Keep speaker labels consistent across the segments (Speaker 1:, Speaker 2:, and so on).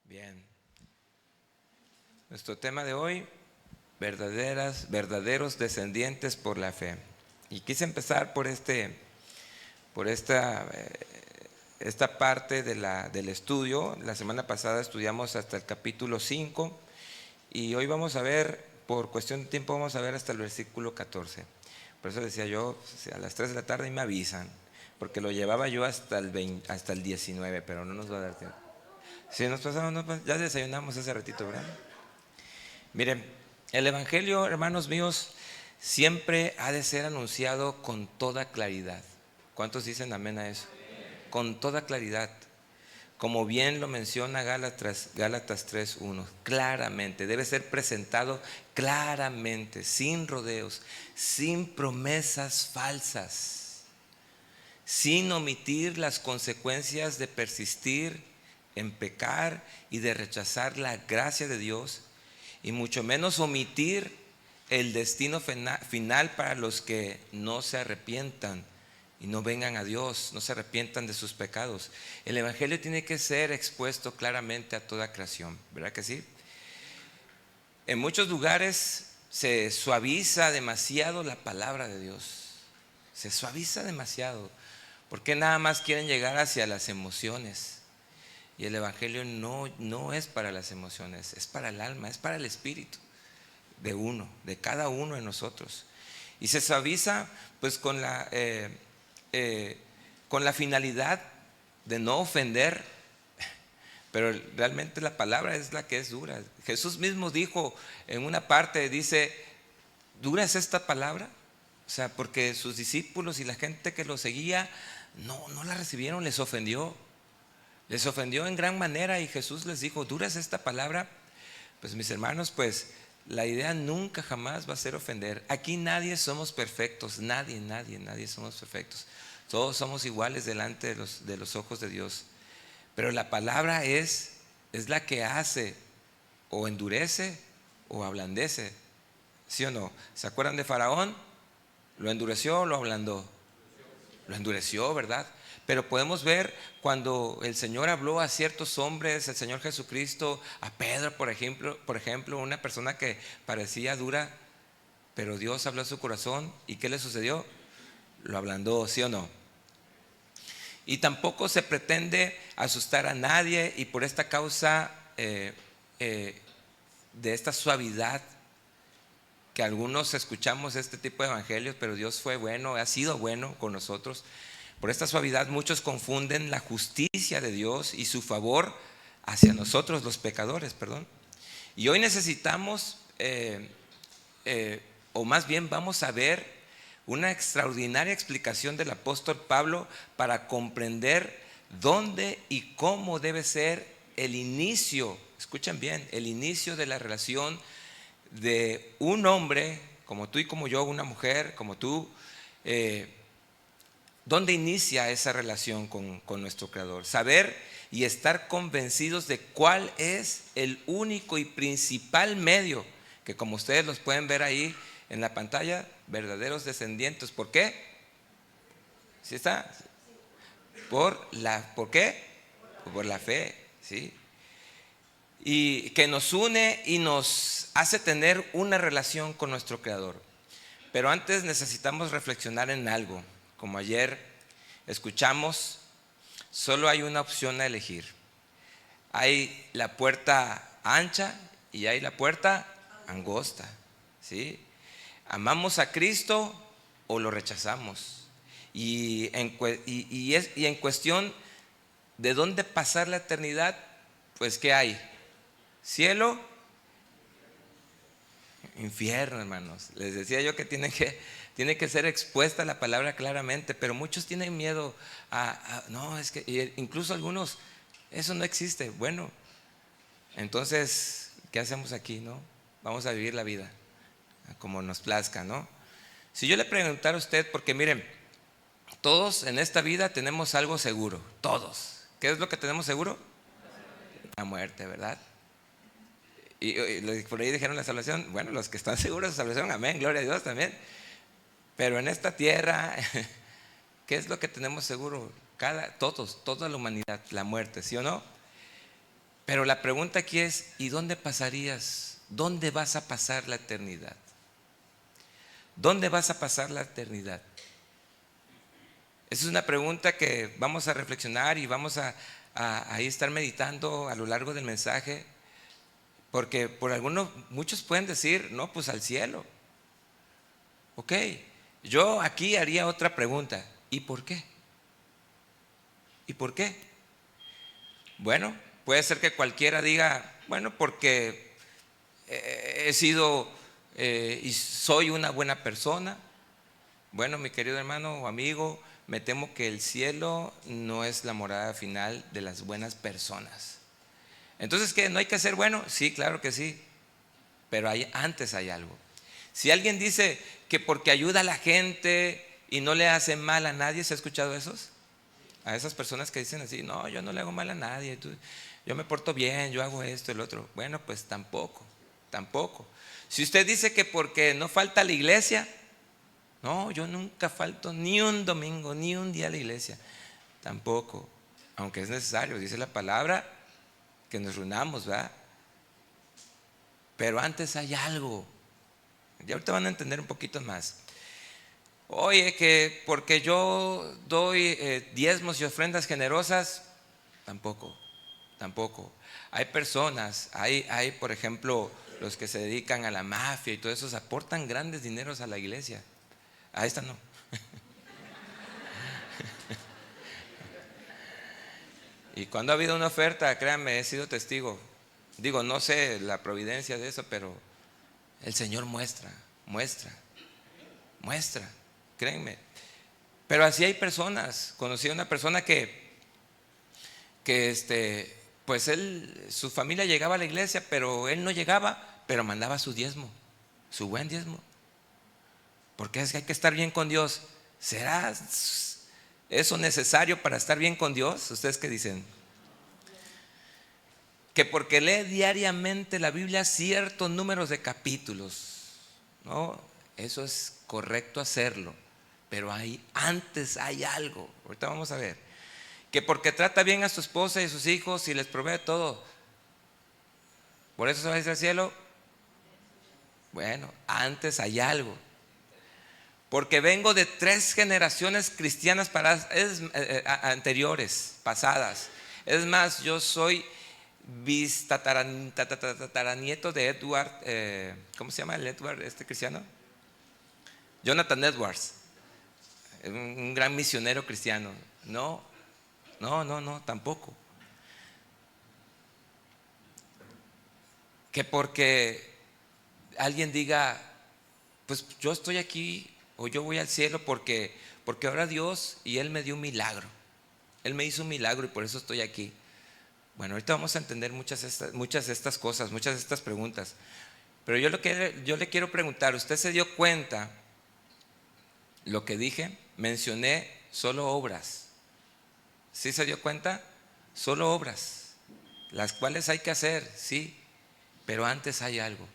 Speaker 1: Bien. Nuestro tema de hoy, verdaderos descendientes por la fe. Y quise empezar por esta parte del estudio. La semana pasada estudiamos hasta el capítulo 5 y hoy vamos a ver, por cuestión de tiempo, vamos a ver hasta el versículo 14. Por eso decía yo, a las 3 de la tarde y me avisan, porque lo llevaba yo hasta el 19, pero no nos va a dar tiempo. Si nos pasamos, ya desayunamos hace ratito, ¿verdad? Miren, el Evangelio, hermanos míos, siempre ha de ser anunciado con toda claridad. ¿Cuántos dicen amén a eso? Con toda claridad. Como bien lo menciona Gálatas 3:1, claramente, debe ser presentado claramente, sin rodeos, sin promesas falsas, sin omitir las consecuencias de persistir en pecar y de rechazar la gracia de Dios, y mucho menos omitir el destino final para los que no se arrepientan y no vengan a Dios, no se arrepientan de sus pecados. El Evangelio tiene que ser expuesto claramente a toda creación, ¿verdad que sí? En muchos lugares se suaviza demasiado la palabra de Dios, se suaviza demasiado, porque nada más quieren llegar hacia las emociones. Y el Evangelio no es para las emociones, es para el alma, es para el espíritu de cada uno de nosotros. Y se suaviza pues con la finalidad de no ofender, pero realmente la palabra es la que es dura. Jesús mismo dijo en una parte, dice, ¿dura es esta palabra? O sea, porque sus discípulos y la gente que lo seguía no la recibieron, les ofendió en gran manera, y Jesús les dijo, ¿dura es esta palabra? Pues mis hermanos, pues la idea nunca jamás va a ser ofender. Aquí nadie somos perfectos, nadie somos perfectos. Todos somos iguales delante de los ojos de Dios. Pero la palabra es la que hace o endurece o ablandece. ¿Sí o no? ¿Se acuerdan de Faraón? ¿Lo endureció o lo ablandó? Lo endureció, ¿verdad? Pero podemos ver cuando el Señor habló a ciertos hombres, el Señor Jesucristo, a Pedro, por ejemplo, una persona que parecía dura, pero Dios habló a su corazón. ¿Y qué le sucedió? Lo ablandó, ¿sí o no? Y tampoco se pretende asustar a nadie, y por esta causa de esta suavidad, que algunos escuchamos este tipo de evangelios, pero Dios fue bueno, ha sido bueno con nosotros. Por esta suavidad muchos confunden la justicia de Dios y su favor hacia nosotros los pecadores, Y hoy necesitamos, o más bien vamos a ver una extraordinaria explicación del apóstol Pablo para comprender dónde y cómo debe ser el inicio, escuchen bien, el inicio de la relación de un hombre como tú y como yo, una mujer como tú, ¿dónde inicia esa relación con nuestro Creador? Saber y estar convencidos de cuál es el único y principal medio, que como ustedes los pueden ver ahí en la pantalla, verdaderos descendientes. ¿Por qué? ¿Sí está? ¿Por qué? Por la fe, ¿sí? Y que nos une y nos hace tener una relación con nuestro Creador. Pero antes necesitamos reflexionar en algo. Como ayer escuchamos, solo hay una opción a elegir. Hay la puerta ancha y hay la puerta angosta, ¿sí? ¿Amamos a Cristo o lo rechazamos? Y en cuestión de dónde pasar la eternidad, pues ¿qué hay? Cielo, infierno, hermanos. Les decía yo que tiene que ser expuesta la palabra claramente, pero muchos tienen miedo no, es que incluso algunos, eso no existe. Bueno, entonces, ¿qué hacemos aquí, no? Vamos a vivir la vida como nos plazca, ¿no? Si yo le preguntara a usted, porque miren, todos en esta vida tenemos algo seguro, todos. ¿Qué es lo que tenemos seguro? La muerte, ¿verdad? Y por ahí dijeron la salvación. Bueno, los que están seguros de salvación, amén, gloria a Dios también. Pero en esta tierra, ¿qué es lo que tenemos seguro? Toda la humanidad, la muerte, ¿sí o no? Pero la pregunta aquí es, ¿y dónde pasarías? ¿Dónde vas a pasar la eternidad? ¿Dónde vas a pasar la eternidad? Esa es una pregunta que vamos a reflexionar y vamos a estar meditando a lo largo del mensaje, porque por algunos, muchos pueden decir, no, pues al cielo. Ok, yo aquí haría otra pregunta, ¿y por qué? ¿Y por qué? Bueno, puede ser que cualquiera diga, bueno, porque he sido y soy una buena persona. Bueno, mi querido hermano o amigo, me temo que el cielo no es la morada final de las buenas personas. Entonces, ¿qué? ¿No hay que ser bueno? Sí, claro que sí, pero antes hay algo. Si alguien dice que porque ayuda a la gente y no le hace mal a nadie, ¿se ha escuchado esos? A esas personas que dicen así, no, yo no le hago mal a nadie, yo me porto bien, yo hago esto, el otro. Bueno, pues tampoco, tampoco. Si usted dice que porque no falta a la iglesia, no, yo nunca falto ni un domingo, ni un día a la iglesia, tampoco, aunque es necesario, dice la palabra, que nos reunamos, ¿verdad? Pero antes hay algo, y ahorita van a entender un poquito más. Oye, que porque yo doy diezmos y ofrendas generosas, tampoco, tampoco. Hay personas, hay por ejemplo los que se dedican a la mafia y todo eso, aportan grandes dineros a la iglesia. A esta no. Y cuando ha habido una oferta, créanme, he sido testigo. Digo, no sé la providencia de eso, pero el Señor muestra, muestra, muestra, créanme. Pero así hay personas. Conocí a una persona que pues su familia llegaba a la iglesia, pero él no llegaba, pero mandaba su diezmo, su buen diezmo. Porque es que hay que estar bien con Dios. ¿Será eso necesario para estar bien con Dios? ¿Ustedes qué dicen? Que porque lee diariamente la Biblia ciertos números de capítulos, ¿no? Eso es correcto hacerlo, pero antes hay algo. Ahorita vamos a ver. Que porque trata bien a su esposa y a sus hijos y les provee todo, ¿por eso se va a ir al cielo? Bueno, antes hay algo. Porque vengo de 3 generaciones cristianas anteriores, pasadas. Es más, yo soy tataranieto de Edward, ¿cómo se llama el Edward, cristiano? Jonathan Edwards, un gran misionero cristiano. No, tampoco. Que porque alguien diga, pues yo estoy aquí o yo voy al cielo porque ahora Dios y Él me dio un milagro. Él me hizo un milagro y por eso estoy aquí. Bueno, ahorita vamos a entender muchas de estas cosas, muchas de estas preguntas. Pero yo le quiero preguntar, ¿usted se dio cuenta lo que dije? Mencioné solo obras. ¿Sí se dio cuenta? Solo obras, las cuales hay que hacer, sí, pero antes hay algo.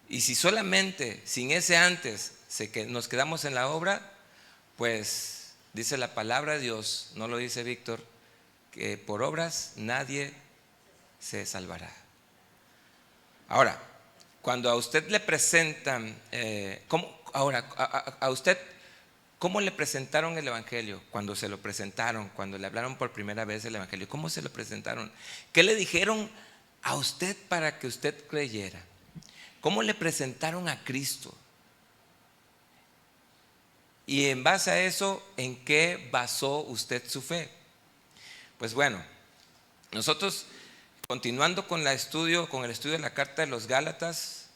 Speaker 1: Y si solamente sin ese antes nos quedamos en la obra, pues dice la palabra de Dios, no lo dice Víctor, que por obras nadie se salvará. Ahora, cuando a usted le presentan, a usted, ¿cómo le presentaron el Evangelio? Cuando se lo presentaron, cuando le hablaron por primera vez el Evangelio, ¿cómo se lo presentaron? ¿Qué le dijeron a usted para que usted creyera? ¿Cómo le presentaron a Cristo? Y en base a eso, ¿en qué basó usted su fe? Pues bueno, nosotros continuando con el estudio de la carta de los Gálatas,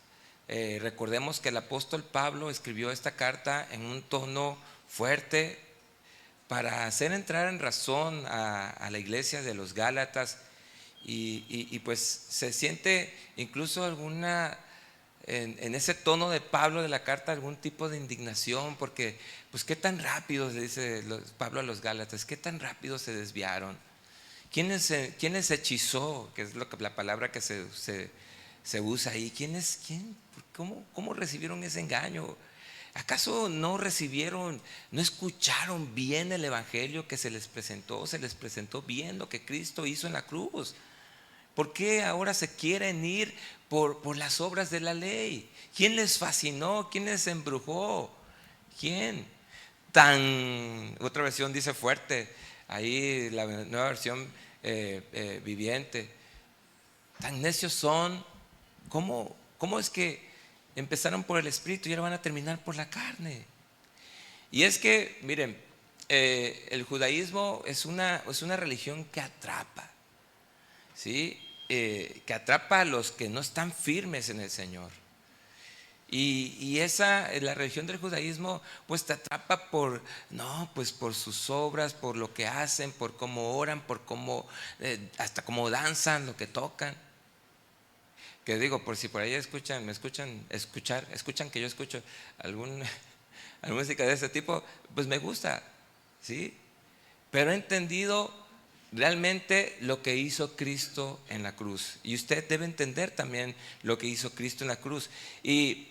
Speaker 1: recordemos que el apóstol Pablo escribió esta carta en un tono fuerte para hacer entrar en razón a la iglesia de los Gálatas y pues se siente incluso en ese tono de Pablo de la carta algún tipo de indignación porque pues qué tan rápido, le dice Pablo a los Gálatas, qué tan rápido se desviaron. ¿Quién les hechizó? Que es la palabra que se usa ahí. ¿Quién? ¿Cómo recibieron ese engaño? ¿Acaso no escucharon bien el evangelio que se les presentó? Se les presentó bien lo que Cristo hizo en la cruz. ¿Por qué ahora se quieren ir por las obras de la ley? ¿Quién les fascinó? ¿Quién les embrujó? ¿Quién? Otra versión dice fuerte, ahí la nueva versión viviente. Tan necios son. ¿Cómo es que empezaron por el Espíritu y ahora van a terminar por la carne? Y es que, miren, el judaísmo es una religión que atrapa, ¿sí? Que atrapa a los que no están firmes en el Señor. Y la religión del judaísmo pues te atrapa por sus obras, por lo que hacen, por cómo oran, por cómo, hasta cómo danzan, lo que tocan. Que digo, por si por ahí escuchan que yo escucho alguna música de ese tipo, pues me gusta, ¿sí? Pero he entendido realmente lo que hizo Cristo en la cruz. Y usted debe entender también lo que hizo Cristo en la cruz. Y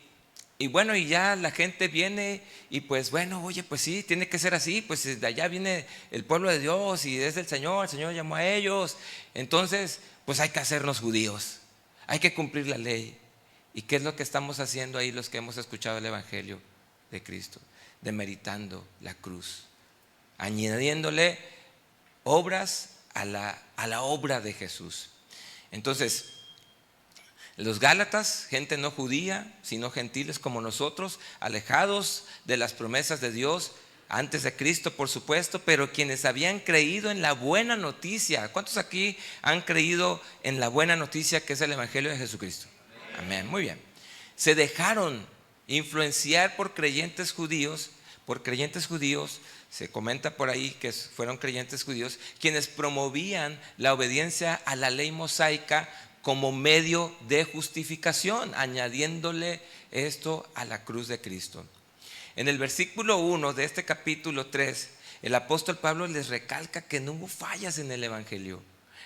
Speaker 1: bueno, y ya la gente viene y pues bueno, oye, pues sí, tiene que ser así, pues de allá viene el pueblo de Dios y es del Señor, el Señor llamó a ellos, entonces pues hay que hacernos judíos, hay que cumplir la ley. ¿Y qué es lo que estamos haciendo ahí los que hemos escuchado el Evangelio de Cristo? Demeritando la cruz, añadiéndole obras a la obra de Jesús. Entonces, los Gálatas, gente no judía, sino gentiles como nosotros, alejados de las promesas de Dios, antes de Cristo, por supuesto, pero quienes habían creído en la buena noticia. ¿Cuántos aquí han creído en la buena noticia que es el Evangelio de Jesucristo? Amén, muy bien. Se dejaron influenciar por creyentes judíos, se comenta por ahí que fueron creyentes judíos, quienes promovían la obediencia a la ley mosaica como medio de justificación, añadiéndole esto a la cruz de Cristo. En el versículo 1 de este capítulo 3, el apóstol Pablo les recalca que no hubo fallas en el Evangelio.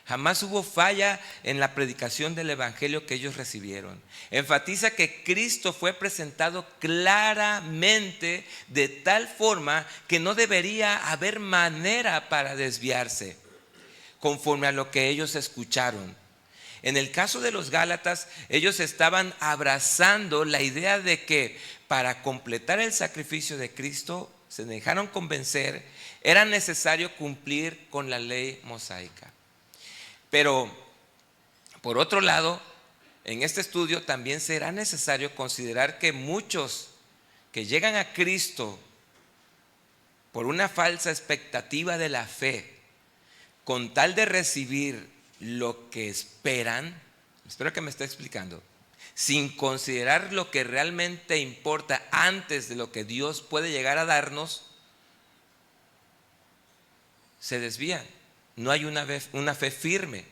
Speaker 1: Jamás hubo falla en la predicación del Evangelio que ellos recibieron. Enfatiza que Cristo fue presentado claramente de tal forma que no debería haber manera para desviarse, conforme a lo que ellos escucharon. En el caso de los Gálatas, ellos estaban abrazando la idea de que para completar el sacrificio de Cristo, se dejaron convencer, era necesario cumplir con la ley mosaica. Pero, por otro lado, en este estudio también será necesario considerar que muchos que llegan a Cristo por una falsa expectativa de la fe, con tal de recibir lo que esperan, espero que me esté explicando, sin considerar lo que realmente importa antes de lo que Dios puede llegar a darnos, se desvían. No hay una fe firme.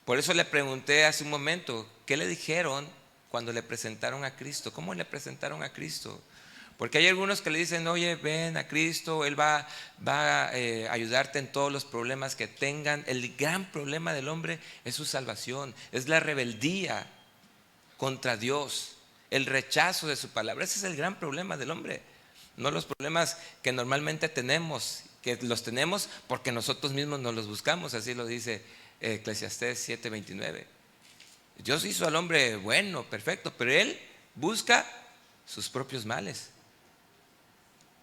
Speaker 1: Por eso le pregunté hace un momento, ¿qué le dijeron cuando le presentaron a Cristo? ¿Cómo le presentaron a Cristo? Porque hay algunos que le dicen, oye, ven a Cristo, Él va a ayudarte en todos los problemas que tengan. El gran problema del hombre es su salvación, es la rebeldía contra Dios, el rechazo de su palabra. Ese es el gran problema del hombre, no los problemas que normalmente tenemos, que los tenemos porque nosotros mismos nos los buscamos, así lo dice Eclesiastés 7:29. Dios hizo al hombre bueno, perfecto, pero él busca sus propios males.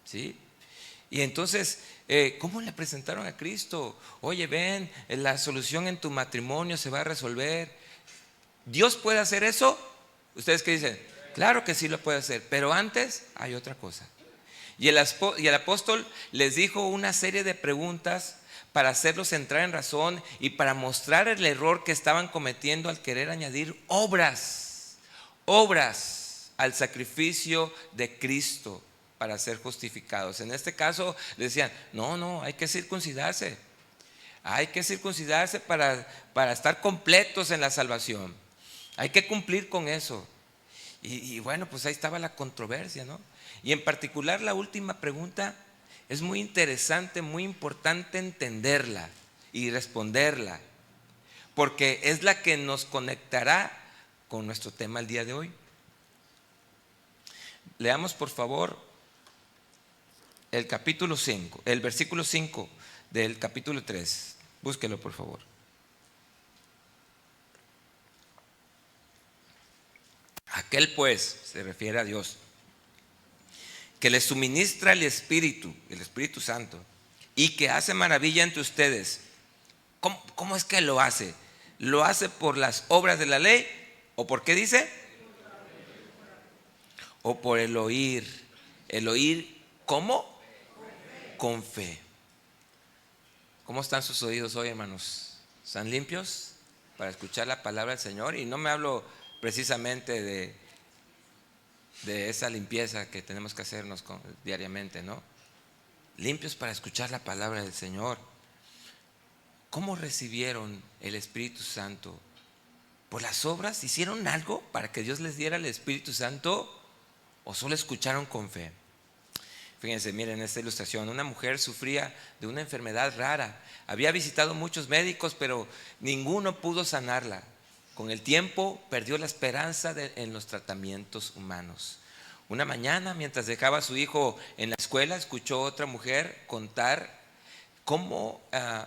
Speaker 1: ¿Sí? Y entonces, ¿cómo le presentaron a Cristo? Oye, ven, la solución en tu matrimonio se va a resolver. ¿Dios puede hacer eso? ¿Ustedes qué dicen? Claro que sí lo puede hacer, pero antes hay otra cosa. Y el apóstol les dijo una serie de preguntas para hacerlos entrar en razón y para mostrar el error que estaban cometiendo al querer añadir obras al sacrificio de Cristo para ser justificados. En este caso decían, no, hay que circuncidarse. Hay que circuncidarse para estar completos en la salvación. Hay que cumplir con eso. Y bueno, pues ahí estaba la controversia, ¿no? Y en particular la última pregunta es muy interesante, muy importante entenderla y responderla, porque es la que nos conectará con nuestro tema el día de hoy. Leamos por favor el capítulo 5, el versículo 5 del capítulo 3. Búsquelo por favor. Aquel pues, se refiere a Dios, que les suministra el Espíritu Santo, y que hace maravilla entre ustedes. ¿Cómo es que lo hace? ¿Lo hace por las obras de la ley? ¿O por qué dice? O por el oír. ¿El oír cómo? Con fe. ¿Cómo están sus oídos hoy, hermanos? ¿Están limpios para escuchar la palabra del Señor? Y no me hablo precisamente de esa limpieza que tenemos que hacernos diariamente, ¿no? Limpios para escuchar la palabra del Señor. ¿Cómo recibieron el Espíritu Santo? ¿Por las obras? ¿Hicieron algo para que Dios les diera el Espíritu Santo? ¿O solo escucharon con fe? Fíjense, miren esta ilustración. Una mujer sufría de una enfermedad rara. Había visitado muchos médicos, pero ninguno pudo sanarla. Con el tiempo perdió la esperanza en los tratamientos humanos. Una mañana, mientras dejaba a su hijo en la escuela, escuchó a otra mujer contar cómo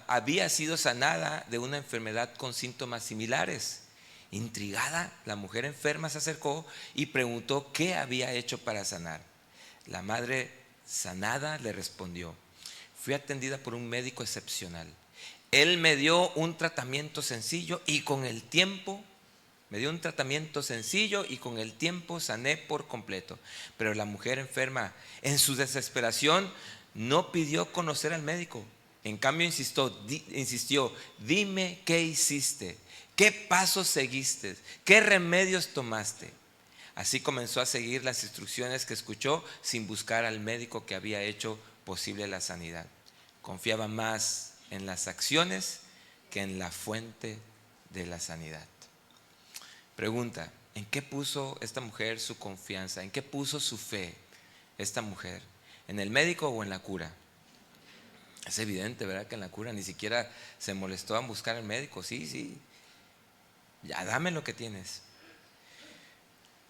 Speaker 1: había sido sanada de una enfermedad con síntomas similares. Intrigada, la mujer enferma se acercó y preguntó qué había hecho para sanar. La madre sanada le respondió: fui atendida por un médico excepcional. Él me dio un tratamiento sencillo y con el tiempo sané por completo. Pero la mujer enferma, en su desesperación, no pidió conocer al médico. En cambio insistió: dime qué hiciste, qué pasos seguiste, qué remedios tomaste. Así comenzó a seguir las instrucciones que escuchó sin buscar al médico que había hecho posible la sanidad. Confiaba más en las acciones que en la fuente de la sanidad. Pregunta: ¿en qué puso esta mujer su confianza? ¿En qué puso su fe esta mujer? ¿En el médico o en la cura? Es evidente, ¿verdad?, que en la cura ni siquiera se molestó en buscar al médico. Sí, ya dame lo que tienes.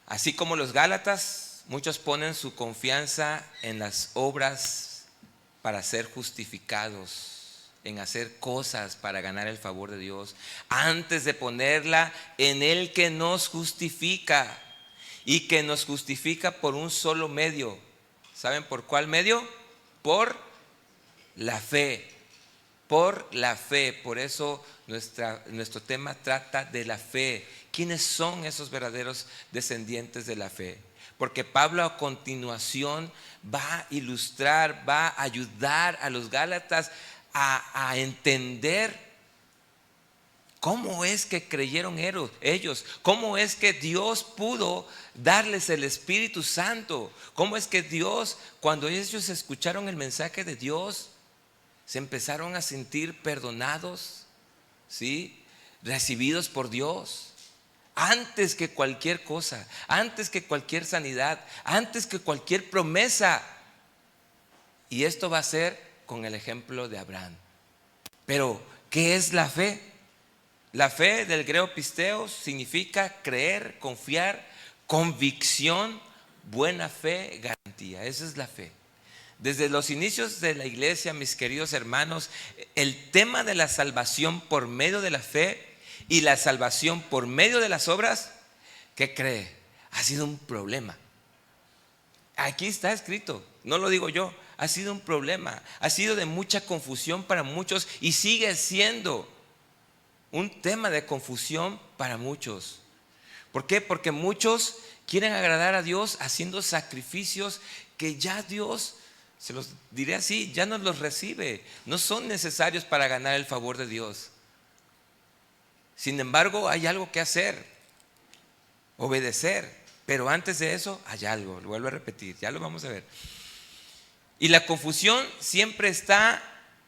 Speaker 1: Así como los Gálatas, muchos ponen su confianza en las obras para ser justificados, en hacer cosas para ganar el favor de Dios, antes de ponerla en el que nos justifica, y que nos justifica por un solo medio. ¿Saben por cuál medio? Por la fe. Por la fe. Por eso nuestro tema trata de la fe. ¿Quiénes son esos verdaderos descendientes de la fe? Porque Pablo a continuación va a ilustrar, va a ayudar a los Gálatas a entender cómo es que creyeron ellos, cómo es que Dios pudo darles el Espíritu Santo, cómo es que Dios, cuando ellos escucharon el mensaje de Dios, se empezaron a sentir perdonados, ¿sí?, recibidos por Dios. Antes que cualquier cosa, antes que cualquier sanidad, antes que cualquier promesa. Y esto va a ser con el ejemplo de Abraham. Pero, ¿qué es la fe? La fe, del griego pisteo, significa creer, confiar, convicción, buena fe, garantía. Esa es la fe. Desde los inicios de la iglesia, mis queridos hermanos, el tema de la salvación por medio de la fe y la salvación por medio de las obras, ¿qué cree? Ha sido un problema. Aquí está escrito, no lo digo yo, ha sido un problema, ha sido de mucha confusión para muchos y sigue siendo un tema de confusión para muchos. ¿Por qué? Porque muchos quieren agradar a Dios haciendo sacrificios que ya Dios, se los diré así, ya no los recibe, no son necesarios para ganar el favor de Dios. Sin embargo, hay algo que hacer, obedecer, pero antes de eso hay algo, lo vuelvo a repetir, ya lo vamos a ver. Y la confusión siempre está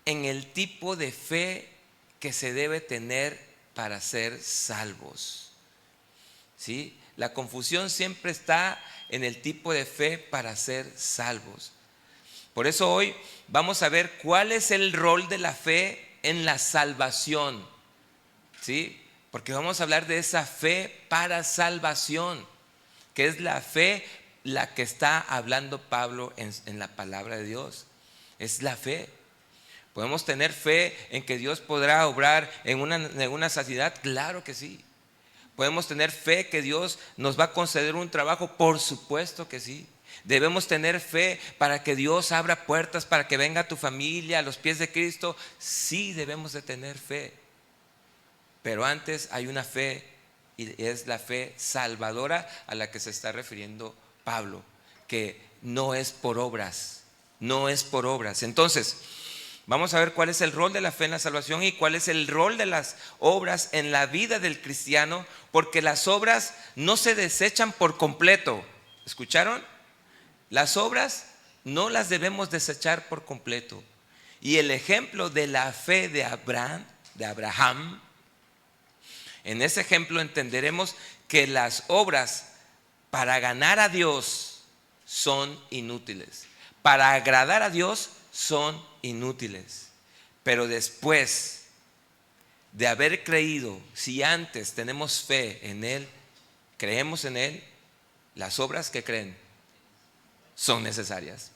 Speaker 1: en el tipo de fe que se debe tener para ser salvos, ¿sí? La confusión siempre está en el tipo de fe para ser salvos. Por eso hoy vamos a ver cuál es el rol de la fe en la salvación, ¿sí? Porque vamos a hablar de esa fe para salvación, que es la fe la que está hablando Pablo en la palabra de Dios. Es la fe. ¿Podemos tener fe en que Dios podrá obrar en una sanidad? Claro que sí. ¿Podemos tener fe que Dios nos va a conceder un trabajo? Por supuesto que sí. Debemos tener fe para que Dios abra puertas, para que venga tu familia a los pies de Cristo. Sí, debemos de tener fe. Pero antes hay una fe, y es la fe salvadora a la que se está refiriendo Pablo, que no es por obras, no es por obras. Entonces, vamos a ver cuál es el rol de la fe en la salvación y cuál es el rol de las obras en la vida del cristiano, porque las obras no se desechan por completo. ¿Escucharon? Las obras no las debemos desechar por completo. Y el ejemplo de la fe de Abraham, en ese ejemplo entenderemos que las obras para ganar a Dios son inútiles. Para agradar a Dios son inútiles. Pero después de haber creído, si antes tenemos fe en Él, creemos en Él, las obras que creen son necesarias.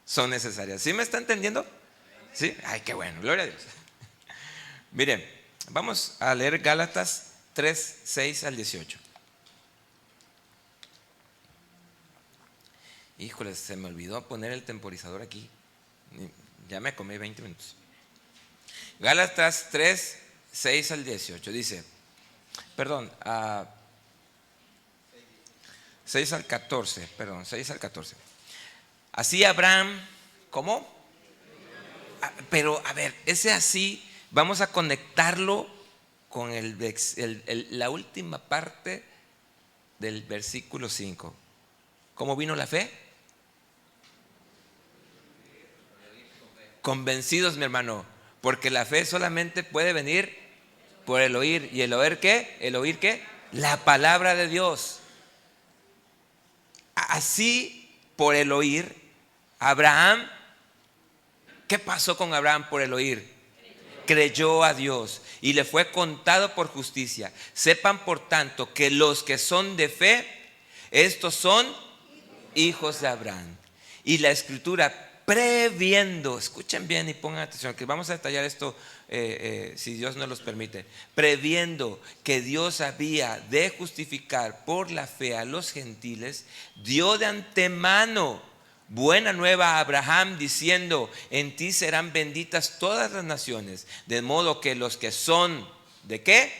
Speaker 1: Son necesarias. ¿Sí me está entendiendo? ¿Sí? Ay, qué bueno, gloria a Dios. Miren, vamos a leer Gálatas 3, 6 al 18. Híjole, se me olvidó poner el temporizador aquí. Ya me comí 20 minutos. Gálatas 3, 6 al 18 dice, perdón, 6 al 14, perdón, 6 al 14. Así Abraham, ¿cómo? Pero a ver, ese así, vamos a conectarlo con la última parte del versículo 5. ¿Cómo vino la fe? Convencidos, mi hermano, porque la fe solamente puede venir por el oír. ¿Y el oír qué? ¿El oír qué? La palabra de Dios. Así, por el oír, Abraham, ¿qué pasó con Abraham por el oír? Creyó a Dios y le fue contado por justicia. Sepan por tanto que los que son de fe, estos son hijos de Abraham. Y la escritura previendo, escuchen bien y pongan atención, que vamos a detallar esto si Dios nos los permite. Previendo que Dios había de justificar por la fe a los gentiles, dio de antemano buena nueva a Abraham, diciendo: en ti serán benditas todas las naciones. De modo que los que son, ¿de qué?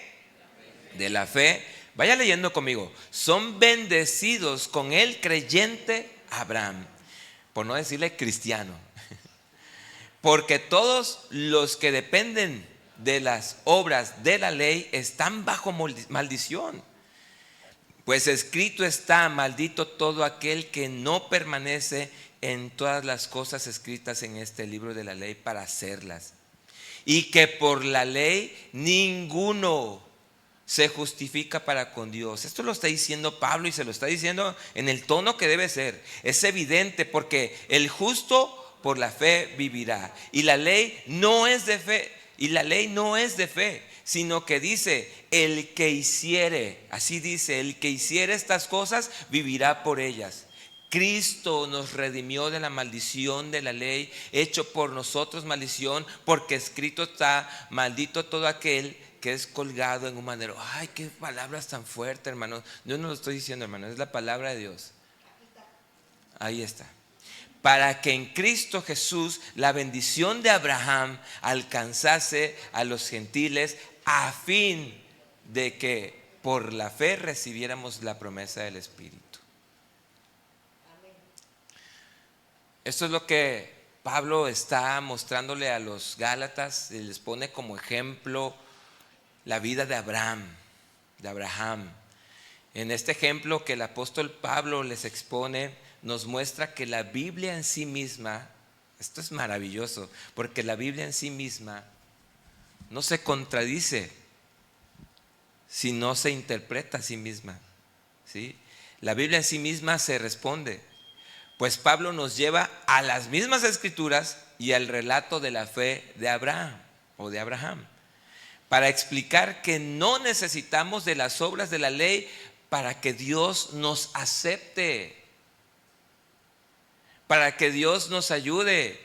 Speaker 1: De la fe. Vaya leyendo conmigo. Son bendecidos con el creyente Abraham, por no decirle cristiano. Porque todos los que dependen de las obras de la ley están bajo maldición. Pues escrito está: maldito todo aquel que no permanece en todas las cosas escritas en este libro de la ley para hacerlas. Y que por la ley ninguno se justifica para con Dios. Esto lo está diciendo Pablo y se lo está diciendo en el tono que debe ser. Es evidente, porque el justo por la fe vivirá. Y la ley no es de fe. Y la ley no es de fe, sino que dice: el que hiciere, así dice, el que hiciere estas cosas vivirá por ellas. Cristo nos redimió de la maldición de la ley, hecho por nosotros maldición, porque escrito está: maldito todo aquel que es colgado en un madero. Ay, qué palabras tan fuertes, hermanos. Yo no lo estoy diciendo, hermano, es la palabra de Dios. Ahí está. Para que en Cristo Jesús la bendición de Abraham alcanzase a los gentiles, a fin de que por la fe recibiéramos la promesa del Espíritu. Esto es lo que Pablo está mostrándole a los Gálatas, y les pone como ejemplo la vida de Abraham. En este ejemplo que el apóstol Pablo les expone, nos muestra que la Biblia en sí misma, esto es maravilloso, porque la Biblia en sí misma no se contradice si no se interpreta a sí misma, ¿sí? La Biblia en sí misma se responde, pues Pablo nos lleva a las mismas escrituras y al relato de la fe de Abraham, para explicar que no necesitamos de las obras de la ley para que Dios nos acepte, para que Dios nos ayude,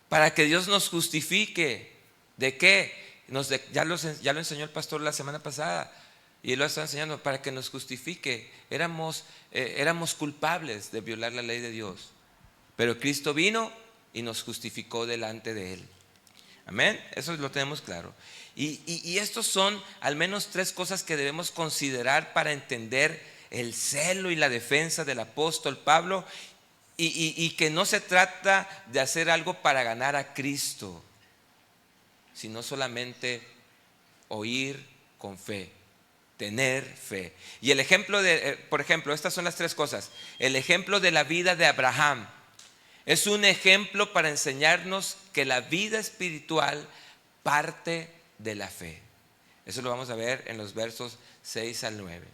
Speaker 1: para que Dios nos justifique. ¿De qué? Ya lo enseñó el pastor la semana pasada y él lo está enseñando para que nos justifique. Éramos culpables de violar la ley de Dios, pero Cristo vino y nos justificó delante de Él. Amén, eso lo tenemos claro. Y estos son al menos 3 cosas que debemos considerar para entender el celo y la defensa del apóstol Pablo, y que no se trata de hacer algo para ganar a Cristo, sino solamente oír con fe, tener fe. Y el ejemplo por ejemplo, estas son las 3 cosas. El ejemplo de la vida de Abraham es un ejemplo para enseñarnos que la vida espiritual parte de la fe. Eso lo vamos a ver en los versos 6 al 9.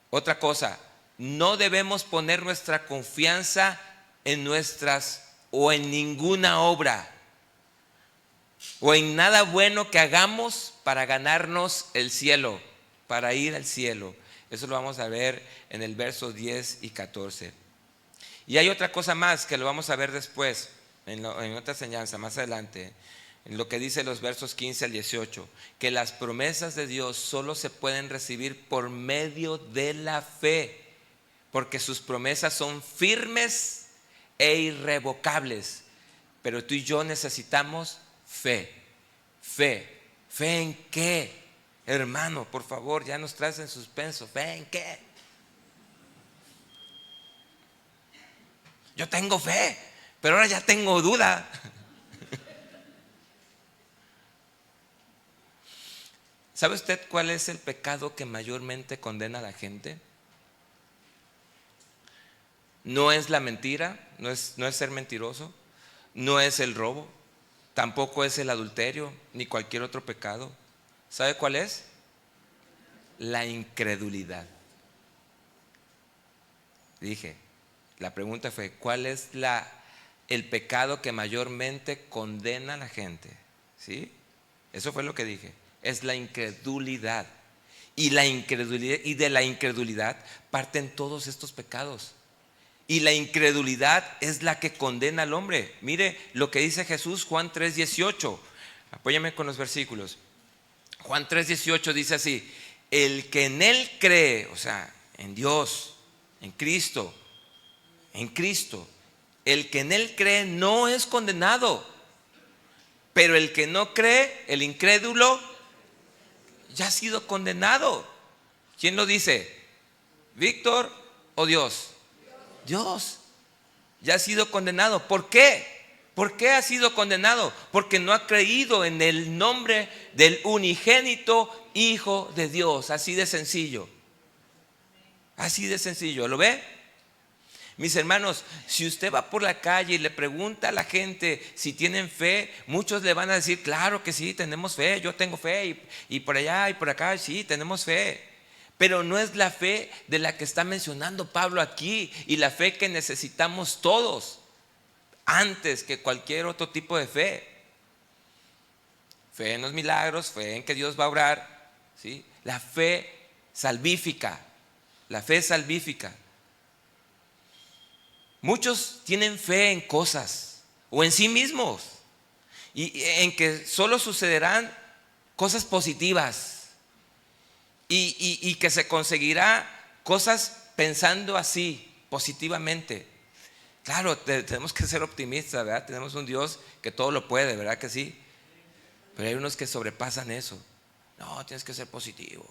Speaker 1: Otra cosa, no debemos poner nuestra confianza en nuestras o en ninguna obra o en nada bueno que hagamos para ganarnos el cielo, para ir al cielo. Eso lo vamos a ver en el verso 10 y 14. Y hay otra cosa más que lo vamos a ver después, en otra enseñanza más adelante, en lo que dice los versos 15 al 18, que las promesas de Dios solo se pueden recibir por medio de la fe, porque sus promesas son firmes e irrevocables. Pero tú y yo necesitamos fe. ¿Fe en qué? Hermano, por favor, ya nos traes en suspenso. ¿Fe en qué? Yo tengo fe, pero ahora ya tengo duda. ¿Sabe usted cuál es el pecado que mayormente condena a la gente? No es la mentira, no es ser mentiroso, no es el robo, tampoco es el adulterio, ni cualquier otro pecado. ¿Sabe cuál es? La incredulidad. Dije, la pregunta fue, ¿cuál es el pecado que mayormente condena a la gente? ¿Sí? Eso fue lo que dije. Es la incredulidad. Y de la incredulidad parten todos estos pecados. Y la incredulidad es la que condena al hombre. Mire lo que dice Jesús, Juan 3:18. Apóyame con los versículos. Juan 3:18 dice así: el que en Él cree, o sea, en Dios, en Cristo, el que en Él cree no es condenado. Pero el que no cree, el incrédulo, ya ha sido condenado. ¿Quién lo dice? ¿Víctor o Dios? Dios. Ya ha sido condenado. ¿Por qué? ¿Por qué ha sido condenado? Porque no ha creído en el nombre del unigénito Hijo de Dios. Así de sencillo. Así de sencillo. ¿Lo ve? Mis hermanos, si usted va por la calle y le pregunta a la gente si tienen fe, muchos le van a decir, claro que sí, tenemos fe, yo tengo fe, y por allá y por acá, sí, tenemos fe. Pero no es la fe de la que está mencionando Pablo aquí, y la fe que necesitamos todos, antes que cualquier otro tipo de fe. Fe en los milagros, fe en que Dios va a obrar, ¿sí? La fe salvífica, la fe salvífica. Muchos tienen fe en cosas o en sí mismos, y en que solo sucederán cosas positivas, y que se conseguirá cosas pensando así, positivamente. Claro, tenemos que ser optimistas, ¿verdad? Tenemos un Dios que todo lo puede, ¿verdad que sí? Pero hay unos que sobrepasan eso. No, tienes que ser positivo.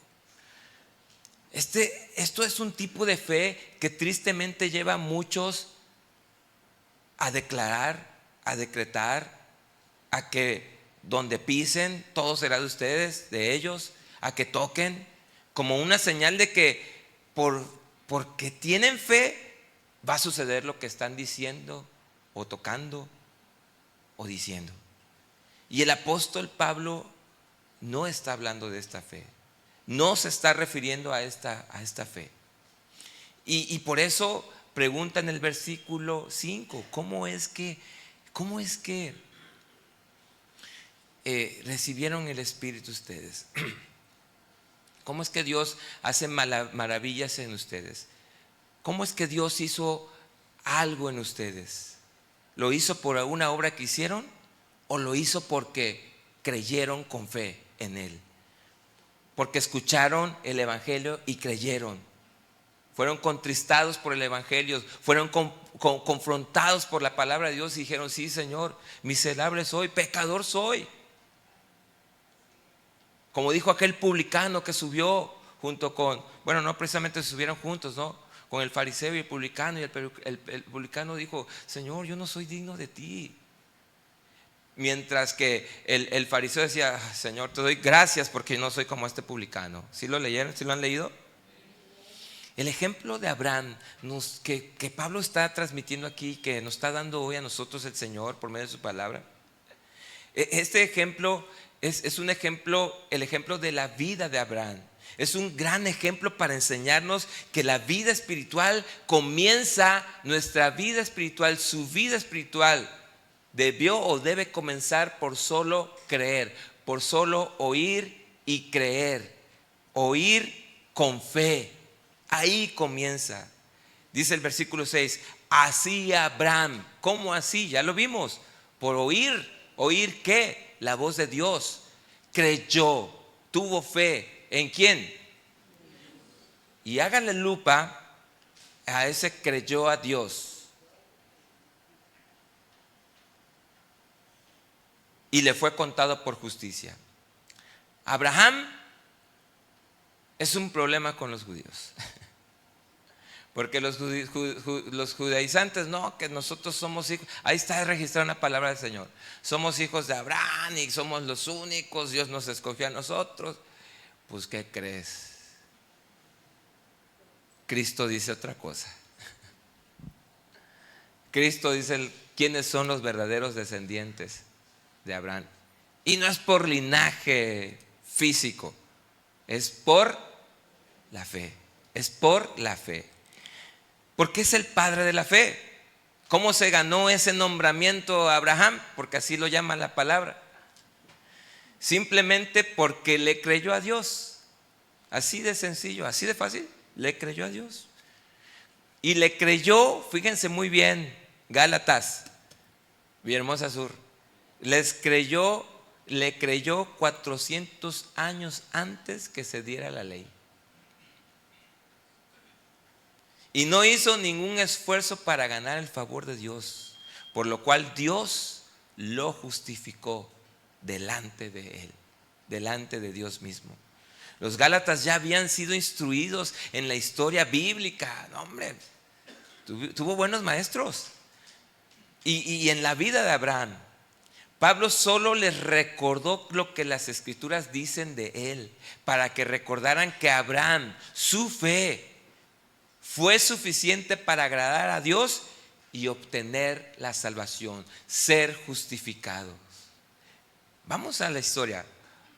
Speaker 1: Esto es un tipo de fe que tristemente lleva a muchos a declarar, a decretar, a que donde pisen todo será de ustedes, de ellos, a que toquen, como una señal de que porque tienen fe va a suceder lo que están diciendo o tocando o diciendo. Y el apóstol Pablo no está hablando de esta fe, no se está refiriendo a esta fe. Y por eso pregunta en el versículo 5, ¿cómo es que recibieron el Espíritu ustedes? ¿Cómo es que Dios hace maravillas en ustedes? ¿Cómo es que Dios hizo algo en ustedes? ¿Lo hizo por una obra que hicieron o lo hizo porque creyeron con fe en Él. Porque escucharon el Evangelio y creyeron. Fueron contristados por el Evangelio, fueron confrontados por la palabra de Dios y dijeron: sí, Señor, miserable soy, pecador soy. Como dijo aquel publicano que subió junto con, bueno, no precisamente subieron juntos, ¿no? Con el fariseo y el publicano, y el publicano dijo: Señor, yo no soy digno de ti. Mientras que el fariseo decía: Señor, te doy gracias porque no soy como este publicano. ¿Sí lo leyeron? ¿Sí lo han leído? El ejemplo de Abraham que Pablo está transmitiendo aquí, que nos está dando hoy a nosotros el Señor por medio de su palabra. Este ejemplo es un ejemplo, el ejemplo de la vida de Abraham. Es un gran ejemplo para enseñarnos que la vida espiritual comienza, nuestra vida espiritual, su vida espiritual debió o debe comenzar por solo creer, por solo oír y creer, oír con fe. Ahí comienza. Dice el versículo 6: así Abraham. ¿Cómo así? Ya lo vimos. Por oír. ¿Oír qué? La voz de Dios. Creyó, tuvo fe. ¿En quién? Y háganle lupa a ese creyó a Dios. Y le fue contado por justicia. Abraham es un problema con los judíos. Porque los judaizantes, no, que nosotros somos hijos. Ahí está registrada una palabra del Señor. Somos hijos de Abraham y somos los únicos. Dios nos escogió a nosotros. Pues, ¿qué crees? Cristo dice otra cosa. Cristo dice quiénes son los verdaderos descendientes de Abraham. Y no es por linaje físico, es por la fe. Es por la fe. Porque es el padre de la fe. ¿Cómo se ganó ese nombramiento a Abraham? Porque así lo llama la palabra. Simplemente porque le creyó a Dios. Así de sencillo, así de fácil. Le creyó a Dios. Y le creyó, fíjense muy bien, Gálatas, Villahermosa Sur. Le creyó 400 años antes que se diera la ley. Y no hizo ningún esfuerzo para ganar el favor de Dios, por lo cual Dios lo justificó delante de él, delante de Dios mismo. Los Gálatas ya habían sido instruidos en la historia bíblica. No, hombre, tuvo buenos maestros. Y en la vida de Abraham, Pablo solo les recordó lo que las escrituras dicen de él, para que recordaran que Abraham, su fe, fue suficiente para agradar a Dios y obtener la salvación, ser justificados. Vamos a la historia.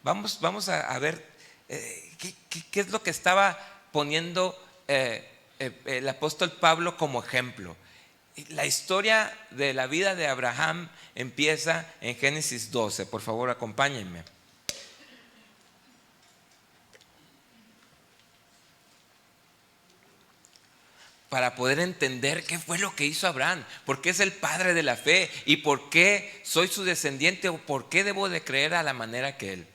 Speaker 1: Vamos a ver qué es lo que estaba poniendo el apóstol Pablo como ejemplo. La historia de la vida de Abraham empieza en Génesis 12. Por favor, acompáñenme. Para poder entender qué fue lo que hizo Abraham, por qué es el padre de la fe y por qué soy su descendiente o por qué debo de creer a la manera que él.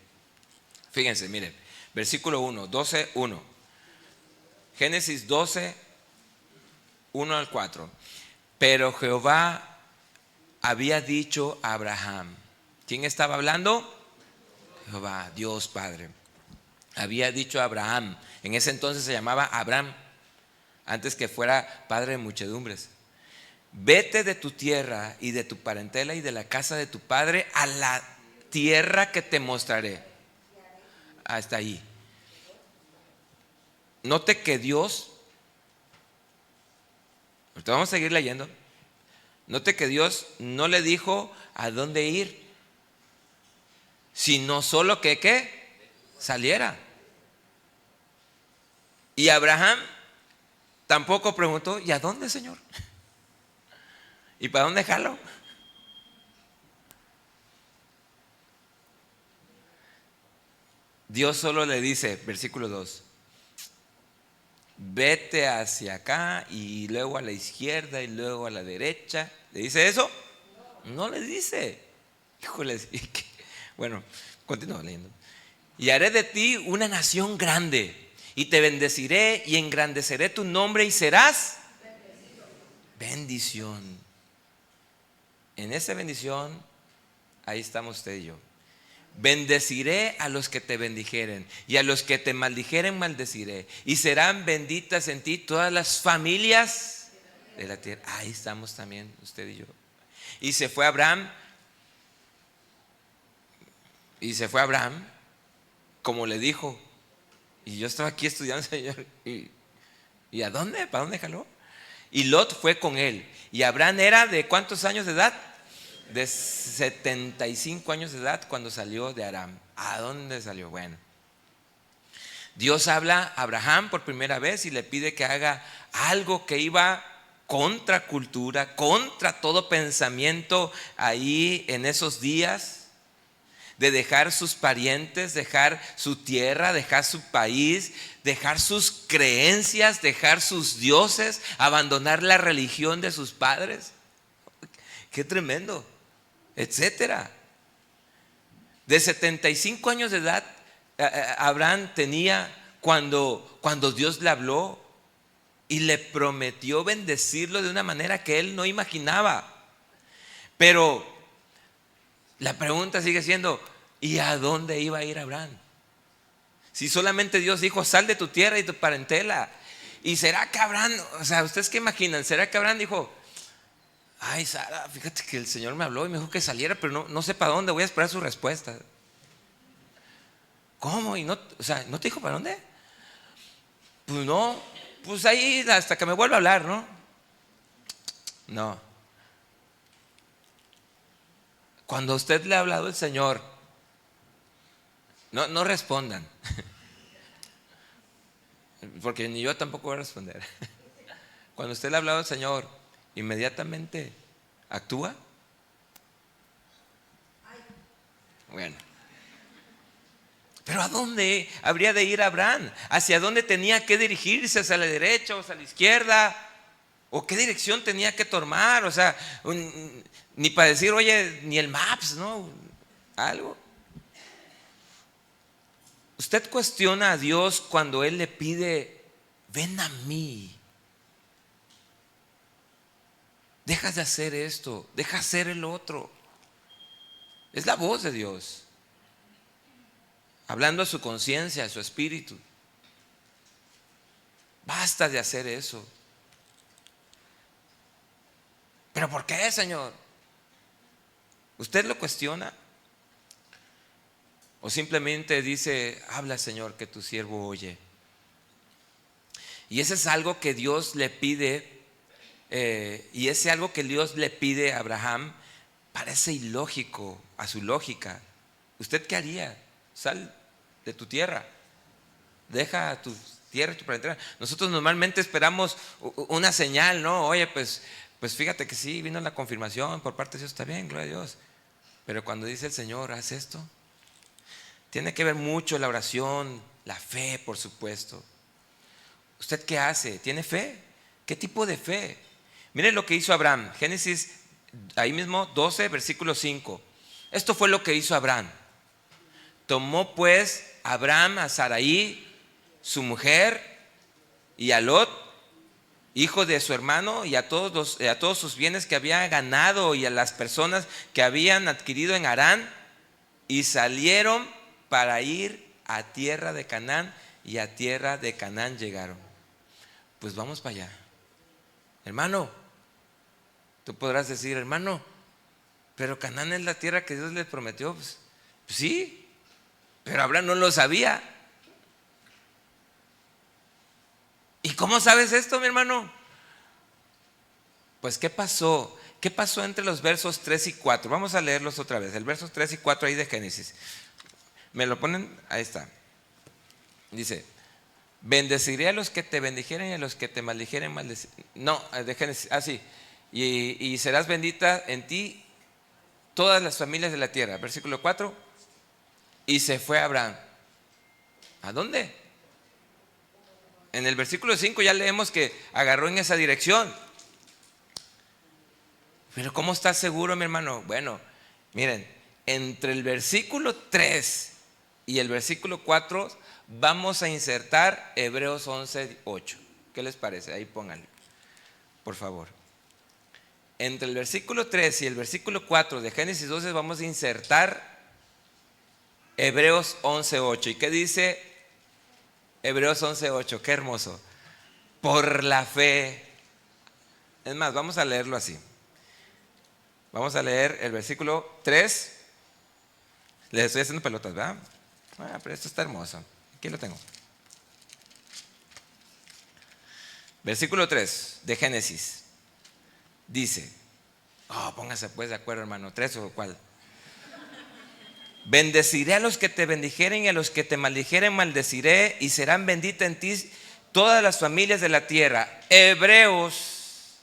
Speaker 1: Fíjense, miren, versículo 1, 12, 1. Génesis 12, 1 al 4. Pero Jehová había dicho a Abraham. ¿Quién estaba hablando? Jehová, Dios Padre. Había dicho a Abraham. En ese entonces se llamaba Abraham, antes que fuera padre de muchedumbres. Vete de tu tierra y de tu parentela y de la casa de tu padre a la tierra que te mostraré. Hasta ahí. Note que Dios, ahorita vamos a seguir leyendo. Note que Dios no le dijo a dónde ir, sino solo que ¿qué? Saliera. Y Abraham tampoco preguntó: ¿y a dónde, Señor? ¿Y para dónde jalo? Dios solo le dice, versículo 2, vete hacia acá y luego a la izquierda y luego a la derecha. ¿Le dice eso? No le dice. Híjole, Bueno, continúo leyendo. Y haré de ti una nación grande, y te bendeciré y engrandeceré tu nombre y serás bendición. En esa bendición, ahí estamos usted y yo. Bendeciré a los que te bendijeren, y a los que te maldijeren maldeciré, y serán benditas en ti todas las familias de la tierra. Ahí estamos también usted y yo. Y se fue Abraham, como le dijo. Y yo estaba aquí estudiando, Señor, ¿y a dónde? ¿Para dónde jaló? Y Lot fue con él. Y Abraham era ¿de cuántos años de edad? De 75 años de edad cuando salió de Aram. ¿A dónde salió? Bueno, Dios habla a Abraham por primera vez y le pide que haga algo que iba contra cultura, contra todo pensamiento ahí en esos días, de dejar sus parientes, dejar su tierra, dejar su país, dejar sus creencias, dejar sus dioses, abandonar la religión de sus padres. Qué tremendo, etcétera. De 75 años de edad Abraham tenía cuando Dios le habló y le prometió bendecirlo de una manera que él no imaginaba. Pero la pregunta sigue siendo, ¿y a dónde iba a ir Abraham? Si solamente Dios dijo, sal de tu tierra y tu parentela. ¿Y será que Abraham, o sea, ustedes qué imaginan? ¿Será que Abraham dijo, ay, Sara, fíjate que el Señor me habló y me dijo que saliera, pero no sé para dónde, voy a esperar su respuesta? ¿Cómo? ¿Y no, o sea, no te dijo para dónde? Pues no, pues ahí hasta que me vuelva a hablar, ¿no? No. Cuando a usted le ha hablado el Señor, no respondan, porque ni yo tampoco voy a responder. Cuando usted le ha hablado al Señor, inmediatamente actúa. Bueno, pero ¿a dónde habría de ir Abraham? ¿Hacia dónde tenía que dirigirse? ¿Hacia la derecha o hacia la izquierda? ¿O qué dirección tenía que tomar? O sea, ni para decir, oye, ni el Maps, ¿no? Algo. Usted cuestiona a Dios cuando Él le pide, ven a mí. Deja de hacer esto, deja de hacer el otro. Es la voz de Dios, hablando a su conciencia, a su espíritu. Basta de hacer eso. ¿Pero por qué, Señor? ¿Usted lo cuestiona? ¿O simplemente dice, habla, Señor, que tu siervo oye? Y eso es algo que Dios le pide, y ese algo que Dios le pide a Abraham parece ilógico a su lógica. ¿Usted qué haría? Sal de tu tierra, deja tu tierra y tu parentela. Nosotros normalmente esperamos una señal, ¿no? Oye, pues fíjate que sí, vino la confirmación por parte de Dios, está bien, gloria a Dios. Pero cuando dice el Señor, haz esto, tiene que ver mucho la oración, la fe, por supuesto. ¿Usted qué hace? ¿Tiene fe? ¿Qué tipo de fe? Miren lo que hizo Abraham. Génesis, ahí mismo, 12, versículo 5. Esto fue lo que hizo Abraham. Tomó pues Abraham a Sarai, su mujer, y a Lot, hijo de su hermano, y a todos sus bienes que había ganado, y a las personas que habían adquirido en Harán, y salieron para ir a tierra de Canaán, y a tierra de Canaán llegaron. Pues vamos para allá. Hermano, tú podrás decir, hermano, pero Canaán es la tierra que Dios les prometió. Pues sí, pero Abraham no lo sabía. ¿Y cómo sabes esto, mi hermano? Pues ¿qué pasó? ¿Qué pasó entre los versos 3 y 4? Vamos a leerlos otra vez. El versos 3 y 4 ahí de Génesis. ¿Me lo ponen? Ahí está. Dice, bendeciré a los que te bendijeren y a los que te maldijeren maldeciré. No, de Génesis, así. Y serás bendita en ti todas las familias de la tierra. Versículo 4. Y se fue Abraham. ¿A dónde? En el versículo 5 ya leemos que agarró en esa dirección. Pero ¿cómo estás seguro, mi hermano? Bueno, miren, entre el versículo 3 y el versículo 4 vamos a insertar Hebreos 11:8. ¿Qué les parece? Ahí pónganlo, por favor. Entre el versículo 3 y el versículo 4 de Génesis 12 vamos a insertar Hebreos 11:8. ¿Y qué dice Hebreos 11:8? Qué hermoso. Por la fe. Es más, vamos a leerlo así. Vamos a leer el versículo 3. Les estoy haciendo pelotas, ¿verdad? Pero esto está hermoso. Aquí lo tengo. Versículo 3 de Génesis. Dice, póngase pues de acuerdo, hermano. 3 o cuál. Bendeciré a los que te bendijeren y a los que te maldijeren maldeciré, y serán benditas en ti todas las familias de la tierra. Hebreos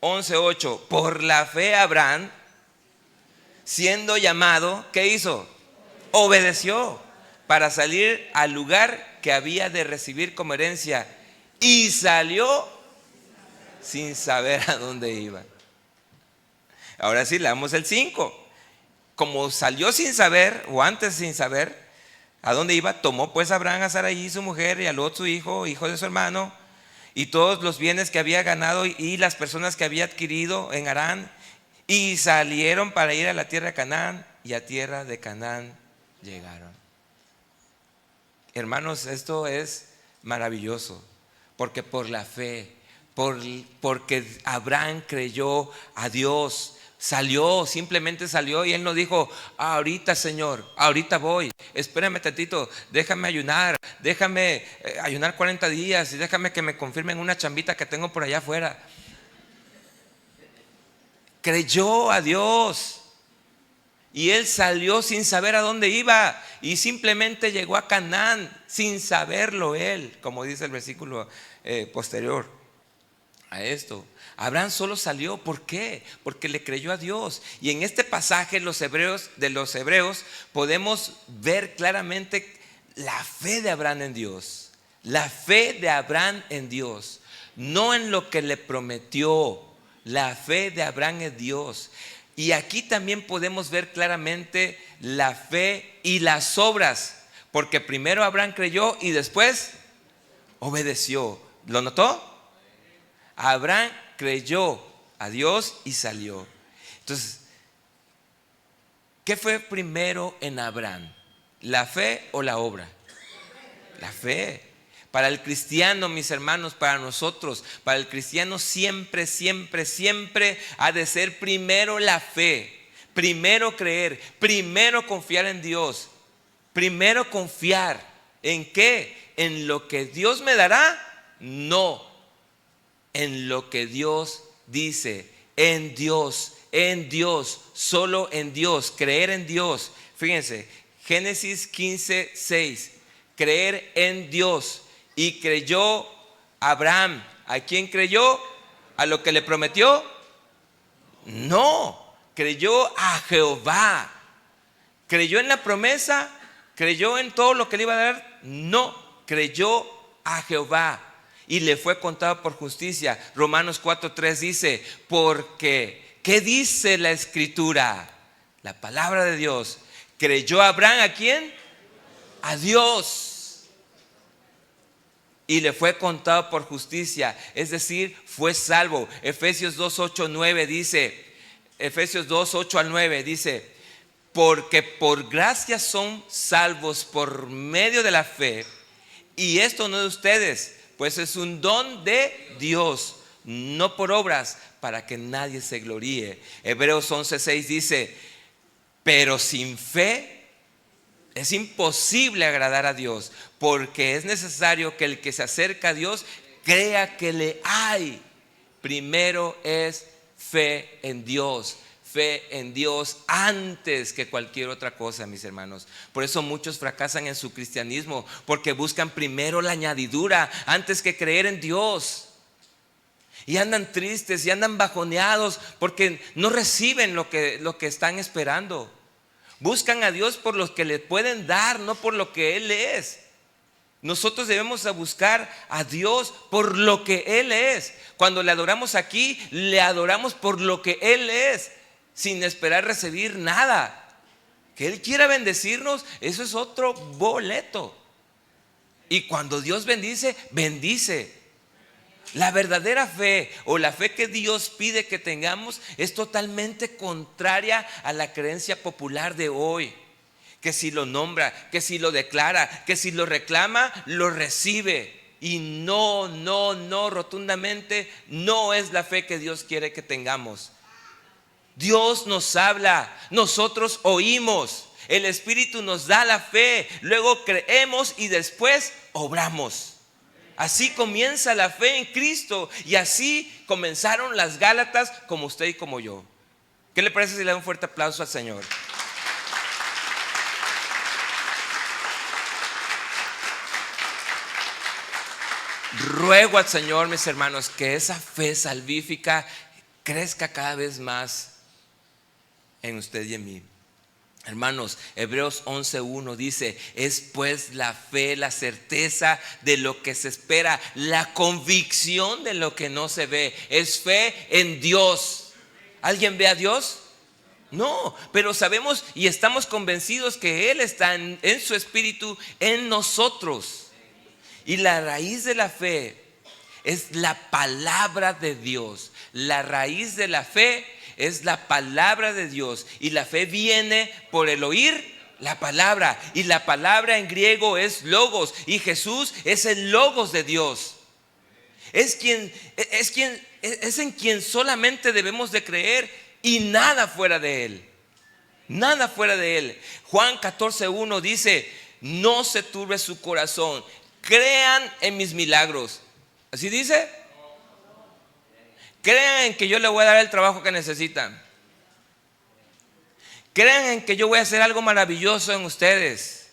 Speaker 1: 11:8. Por la fe Abraham, siendo llamado, ¿qué hizo? Obedeció para salir al lugar que había de recibir como herencia, y salió sin saber a dónde iba. Ahora sí, leamos el 5. Como salió sin saber, o antes sin saber a dónde iba, tomó pues Abraham a Sarai su mujer y a Lot su hijo, hijo de su hermano, y todos los bienes que había ganado y las personas que había adquirido en Harán, y salieron para ir a la tierra de Canaán, y a tierra de Canaán llegaron. Hermanos, esto es maravilloso, porque por la fe, porque Abraham creyó a Dios, salió, simplemente salió, y él no dijo, ahorita Señor, ahorita voy, espérame tantito, déjame ayunar 40 días y déjame que me confirmen una chambita que tengo por allá afuera. Creyó a Dios y él salió sin saber a dónde iba, y simplemente llegó a Canaán sin saberlo él, como dice el versículo posterior a esto. Abraham solo salió, ¿por qué? Porque le creyó a Dios. Y en este pasaje de los hebreos podemos ver claramente la fe de Abraham en Dios. La fe de Abraham en Dios, no en lo que le prometió. La fe de Abraham en Dios. Y aquí también podemos ver claramente la fe y las obras, porque primero Abraham creyó y después obedeció. ¿Lo notó? Abraham creyó a Dios y salió. Entonces, ¿qué fue primero en Abraham? ¿La fe o la obra? La fe. Para el cristiano, mis hermanos, para nosotros, para el cristiano siempre, siempre, siempre ha de ser primero la fe, primero creer, primero confiar en Dios, primero confiar. ¿En qué? ¿En lo que Dios me dará? No, en lo que Dios dice, en Dios, solo en Dios, creer en Dios. Fíjense, Génesis 15:6, creer en Dios. Y creyó Abraham. ¿A quién creyó? ¿A lo que le prometió? No, creyó a Jehová. ¿Creyó en la promesa? ¿Creyó en todo lo que le iba a dar? No, creyó a Jehová y le fue contado por justicia. Romanos 4:3 dice, porque, ¿qué dice la Escritura? La palabra de Dios. ¿Creyó Abraham a quién? A Dios. Y le fue contado por justicia, es decir, fue salvo. Efesios 2:8-9 dice, Efesios 2:8-9 dice, porque por gracia son salvos por medio de la fe, y esto no de ustedes, pues es un don de Dios, no por obras, para que nadie se gloríe. Hebreos 11:6 dice, pero sin fe es imposible agradar a Dios, porque es necesario que el que se acerca a Dios crea que le hay. Primero es fe en Dios antes que cualquier otra cosa, mis hermanos. Por eso muchos fracasan en su cristianismo, porque buscan primero la añadidura antes que creer en Dios. Y andan tristes y andan bajoneados porque no reciben lo que están esperando. Buscan a Dios por lo que le pueden dar, no por lo que Él es. Nosotros debemos buscar a Dios por lo que Él es. Cuando le adoramos aquí, le adoramos por lo que Él es, sin esperar recibir nada. Que Él quiera bendecirnos, eso es otro boleto. Y cuando Dios bendice, bendice. La verdadera fe o la fe que Dios pide que tengamos es totalmente contraria a la creencia popular de hoy. Que si lo nombra, que si lo declara, que si lo reclama, lo recibe. Y no, rotundamente no es la fe que Dios quiere que tengamos. Dios nos habla, nosotros oímos, el Espíritu nos da la fe, luego creemos y después obramos. Así comienza la fe en Cristo y así comenzaron las Gálatas como usted y como yo. ¿Qué le parece si le da un fuerte aplauso al Señor? Ruego al Señor, mis hermanos, que esa fe salvífica crezca cada vez más en usted y en mí. Hermanos, Hebreos 11:1 dice: es pues la fe, la certeza de lo que se espera, la convicción de lo que no se ve. Es fe en Dios. ¿Alguien ve a Dios? No, pero sabemos y estamos convencidos que Él está en su espíritu en nosotros. Y la raíz de la fe es la palabra de Dios. La raíz de la fe es la palabra de Dios. Y la fe viene por el oír la palabra. Y la palabra en griego es logos. Y Jesús es el logos de Dios. Es en quien solamente debemos de creer y nada fuera de Él. Nada fuera de Él. Juan 14:1 dice: no se turbe su corazón. Crean en mis milagros. ¿Así dice? Crean en que yo le voy a dar el trabajo que necesitan. Crean en que yo voy a hacer algo maravilloso en ustedes.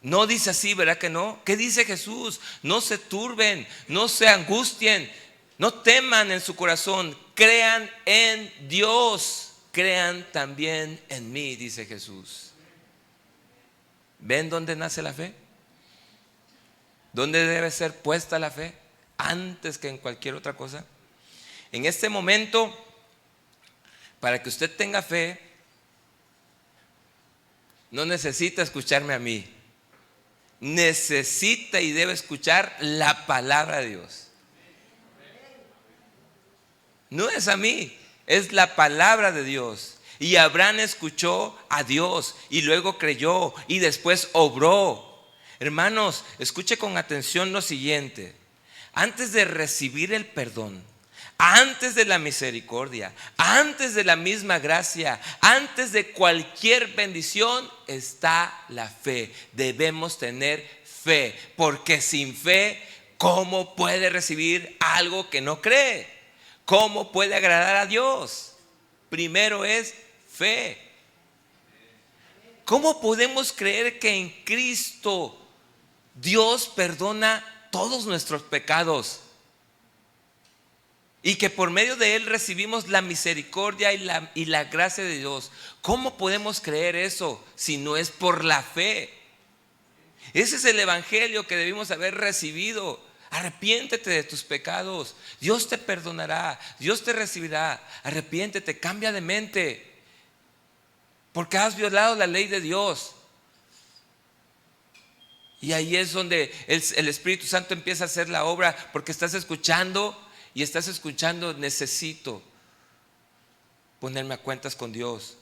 Speaker 1: No dice así, ¿verdad que no? ¿Qué dice Jesús? No se turben, no se angustien, no teman en su corazón. Crean en Dios. Crean también en mí, dice Jesús. ¿Ven dónde nace la fe? ¿Dónde debe ser puesta la fe? Antes que en cualquier otra cosa. En este momento, para que usted tenga fe, no necesita escucharme a mí. Necesita y debe escuchar la palabra de Dios. No es a mí, es la palabra de Dios. Y Abraham escuchó a Dios y luego creyó y después obró. Hermanos, escuche con atención lo siguiente. Antes de recibir el perdón, antes de la misericordia, antes de la misma gracia, antes de cualquier bendición está la fe. Debemos tener fe, porque sin fe, ¿cómo puede recibir algo que no cree? ¿Cómo puede agradar a Dios? Primero es fe. ¿Cómo podemos creer que en Cristo Dios perdona todos nuestros pecados? Y que por medio de Él recibimos la misericordia y la gracia de Dios. ¿Cómo podemos creer eso si no es por la fe? Ese es el evangelio que debimos haber recibido. Arrepiéntete de tus pecados. Dios te perdonará. Dios te recibirá. Arrepiéntete, cambia de mente. Porque has violado la ley de Dios. Y ahí es donde el Espíritu Santo empieza a hacer la obra. Porque estás escuchando. Y estás escuchando: necesito ponerme a cuentas con Dios.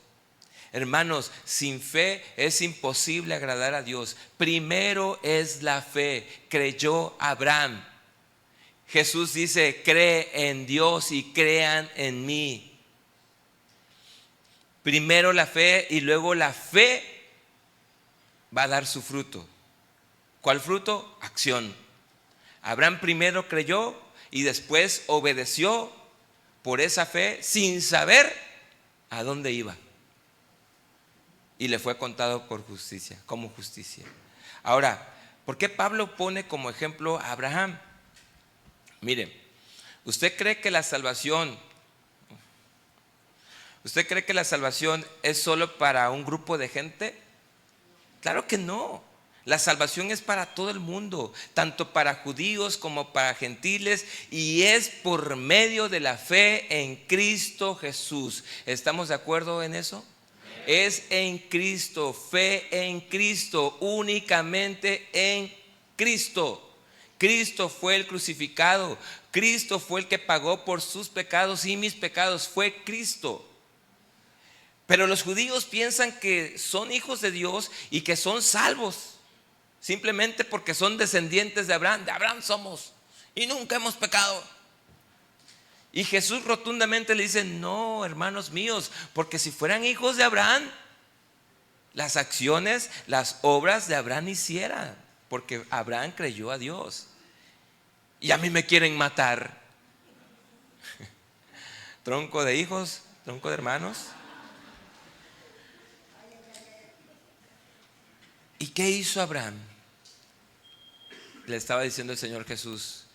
Speaker 1: Hermanos, sin fe es imposible agradar a Dios. Primero es la fe. Creyó Abraham. Jesús dice: cree en Dios y crean en mí. Primero la fe y luego la fe va a dar su fruto. ¿Cuál fruto? Acción. Abraham primero creyó y después obedeció por esa fe sin saber a dónde iba. Y le fue contado por justicia, como justicia. Ahora, ¿por qué Pablo pone como ejemplo a Abraham? Mire, ¿usted cree que la salvación es solo para un grupo de gente? Claro que no. La salvación es para todo el mundo, tanto para judíos como para gentiles, y es por medio de la fe en Cristo Jesús. ¿Estamos de acuerdo en eso? Es en Cristo, fe en Cristo, únicamente en Cristo. Cristo fue el crucificado, Cristo fue el que pagó por sus pecados y mis pecados, fue Cristo. Pero los judíos piensan que son hijos de Dios y que son salvos simplemente porque son descendientes de Abraham somos y nunca hemos pecado. Y Jesús rotundamente le dice: no, hermanos míos, porque si fueran hijos de Abraham, las acciones, las obras de Abraham hicieran, porque Abraham creyó a Dios. Y a mí me quieren matar. Tronco de hijos, tronco de hermanos. ¿Y qué hizo Abraham? Le estaba diciendo el Señor Jesús.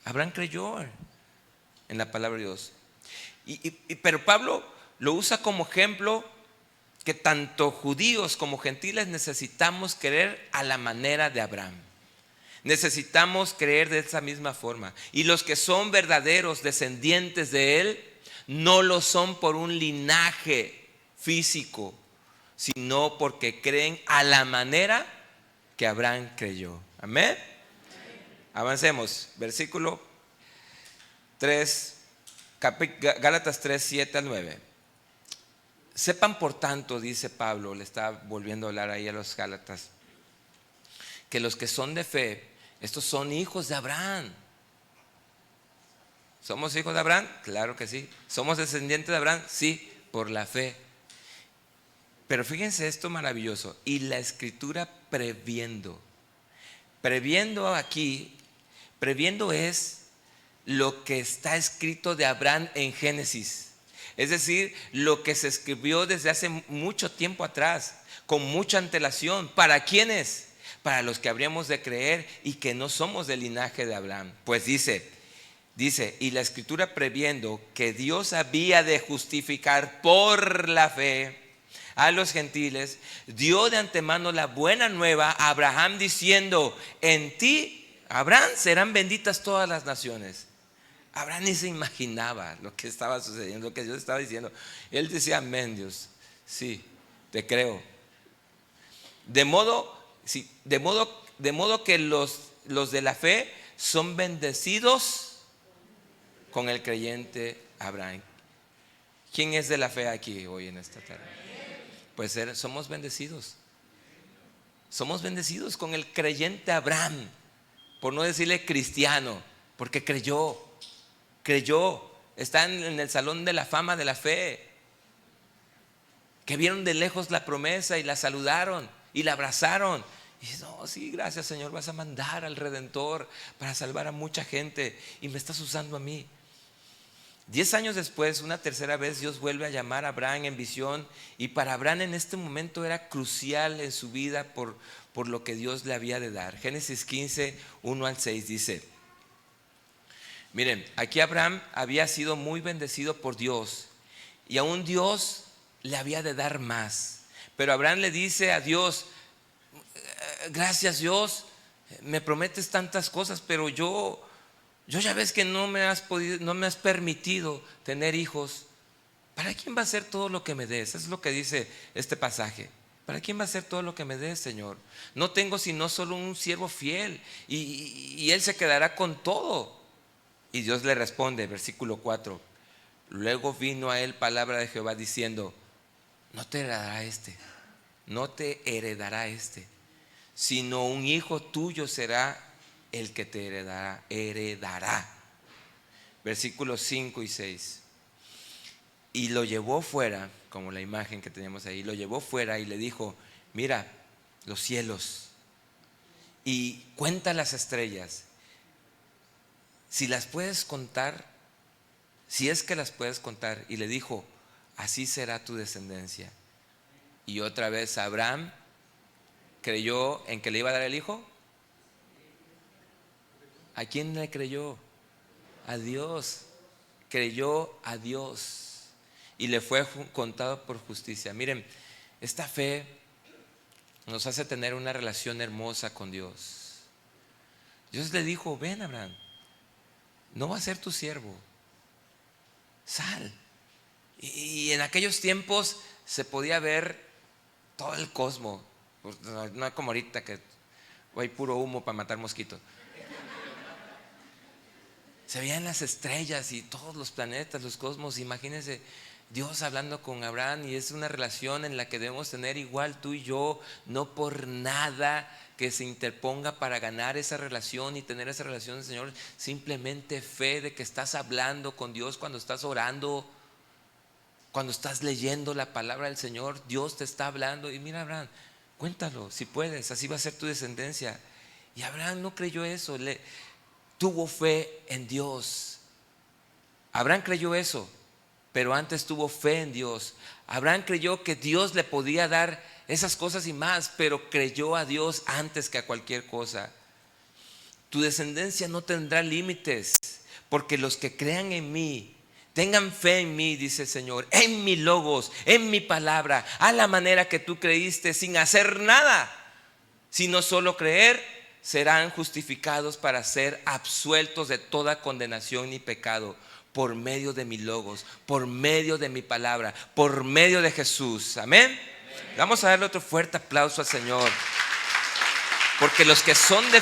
Speaker 1: Abraham creyó en la palabra de Dios. Pero Pablo lo usa como ejemplo que tanto judíos como gentiles necesitamos creer a la manera de Abraham. Necesitamos creer de esa misma forma. Y los que son verdaderos descendientes de él no lo son por un linaje físico, sino porque creen a la manera que Abraham creyó. Amén. Avancemos. Versículo 3, Gálatas 3, 7 al 9. Sepan por tanto, dice Pablo, le está volviendo a hablar ahí a los Gálatas, que los que son de fe, estos son hijos de Abraham. ¿Somos hijos de Abraham? Claro que sí. ¿Somos descendientes de Abraham? Sí, por la fe. Pero fíjense esto maravilloso. Y la escritura previendo. Previendo aquí, previendo es lo que está escrito de Abraham en Génesis. Es decir, lo que se escribió desde hace mucho tiempo atrás, con mucha antelación. ¿Para quiénes? Para los que habríamos de creer y que no somos del linaje de Abraham. Pues dice, y la escritura previendo que Dios había de justificar por la fe a los gentiles, dio de antemano la buena nueva a Abraham diciendo: en ti, Abraham, serán benditas todas las naciones. Abraham ni se imaginaba lo que estaba sucediendo, lo que Dios estaba diciendo. Él decía: amén, Dios, sí, te creo. De modo que los de la fe son bendecidos con el creyente Abraham. ¿Quién es de la fe aquí hoy en esta tarde? Pues somos bendecidos. Somos bendecidos con el creyente Abraham, por no decirle cristiano, porque creyó, está en el salón de la fama de la fe. Que vieron de lejos la promesa y la saludaron y la abrazaron. Y dice: no, sí, gracias Señor, vas a mandar al Redentor para salvar a mucha gente y me estás usando a mí. 10 años después, una tercera vez, Dios vuelve a llamar a Abraham en visión, y para Abraham en este momento era crucial en su vida por lo que Dios le había de dar. Génesis 15, 1 al 6 dice: miren, aquí Abraham había sido muy bendecido por Dios y aún Dios le había de dar más. Pero Abraham le dice a Dios: gracias Dios, me prometes tantas cosas, pero yo ya ves que no me has permitido tener hijos. ¿Para quién va a ser todo lo que me des? Eso es lo que dice este pasaje. ¿Para quién va a ser todo lo que me des, Señor? No tengo sino solo un siervo fiel y él se quedará con todo. Y Dios le responde, versículo 4: luego vino a él palabra de Jehová diciendo: no te heredará este, sino un hijo tuyo será el que te heredará. Versículos 5 y 6. Y lo llevó fuera, como la imagen que teníamos ahí, lo llevó fuera y le dijo: mira los cielos y cuenta las estrellas, si las puedes contar, si es que las puedes contar. Y le dijo: así será tu descendencia. Y otra vez Abraham creyó en que le iba a dar el hijo. ¿A quién le creyó? A Dios. Creyó a Dios y le fue contado por justicia. Miren, esta fe nos hace tener una relación hermosa con Dios. Dios le dijo: ven Abraham, no va a ser tu siervo, sal. Y en aquellos tiempos se podía ver todo el cosmos. Pues, no es como ahorita que hay puro humo para matar mosquitos. Se veían las estrellas y todos los planetas, los cosmos. Imagínense Dios hablando con Abraham, y es una relación en la que debemos tener igual tú y yo, no por nada que se interponga para ganar esa relación y tener esa relación, Señor, simplemente fe de que estás hablando con Dios cuando estás orando, cuando estás leyendo la palabra del Señor. Dios te está hablando. Y mira, Abraham, cuéntalo si puedes, así va a ser tu descendencia. Y Abraham no creyó eso, tuvo fe en Dios. Abraham creyó eso, pero antes tuvo fe en Dios. Abraham creyó que Dios le podía dar esas cosas y más, pero creyó a Dios antes que a cualquier cosa. Tu descendencia no tendrá límites, porque los que crean en mí, tengan fe en mí, dice el Señor, en mi logos, en mi palabra, a la manera que tú creíste, sin hacer nada, sino solo creer, serán justificados para ser absueltos de toda condenación y pecado, por medio de mi logos, por medio de mi palabra, por medio de Jesús. Amén. Vamos a darle otro fuerte aplauso al Señor, porque los que son de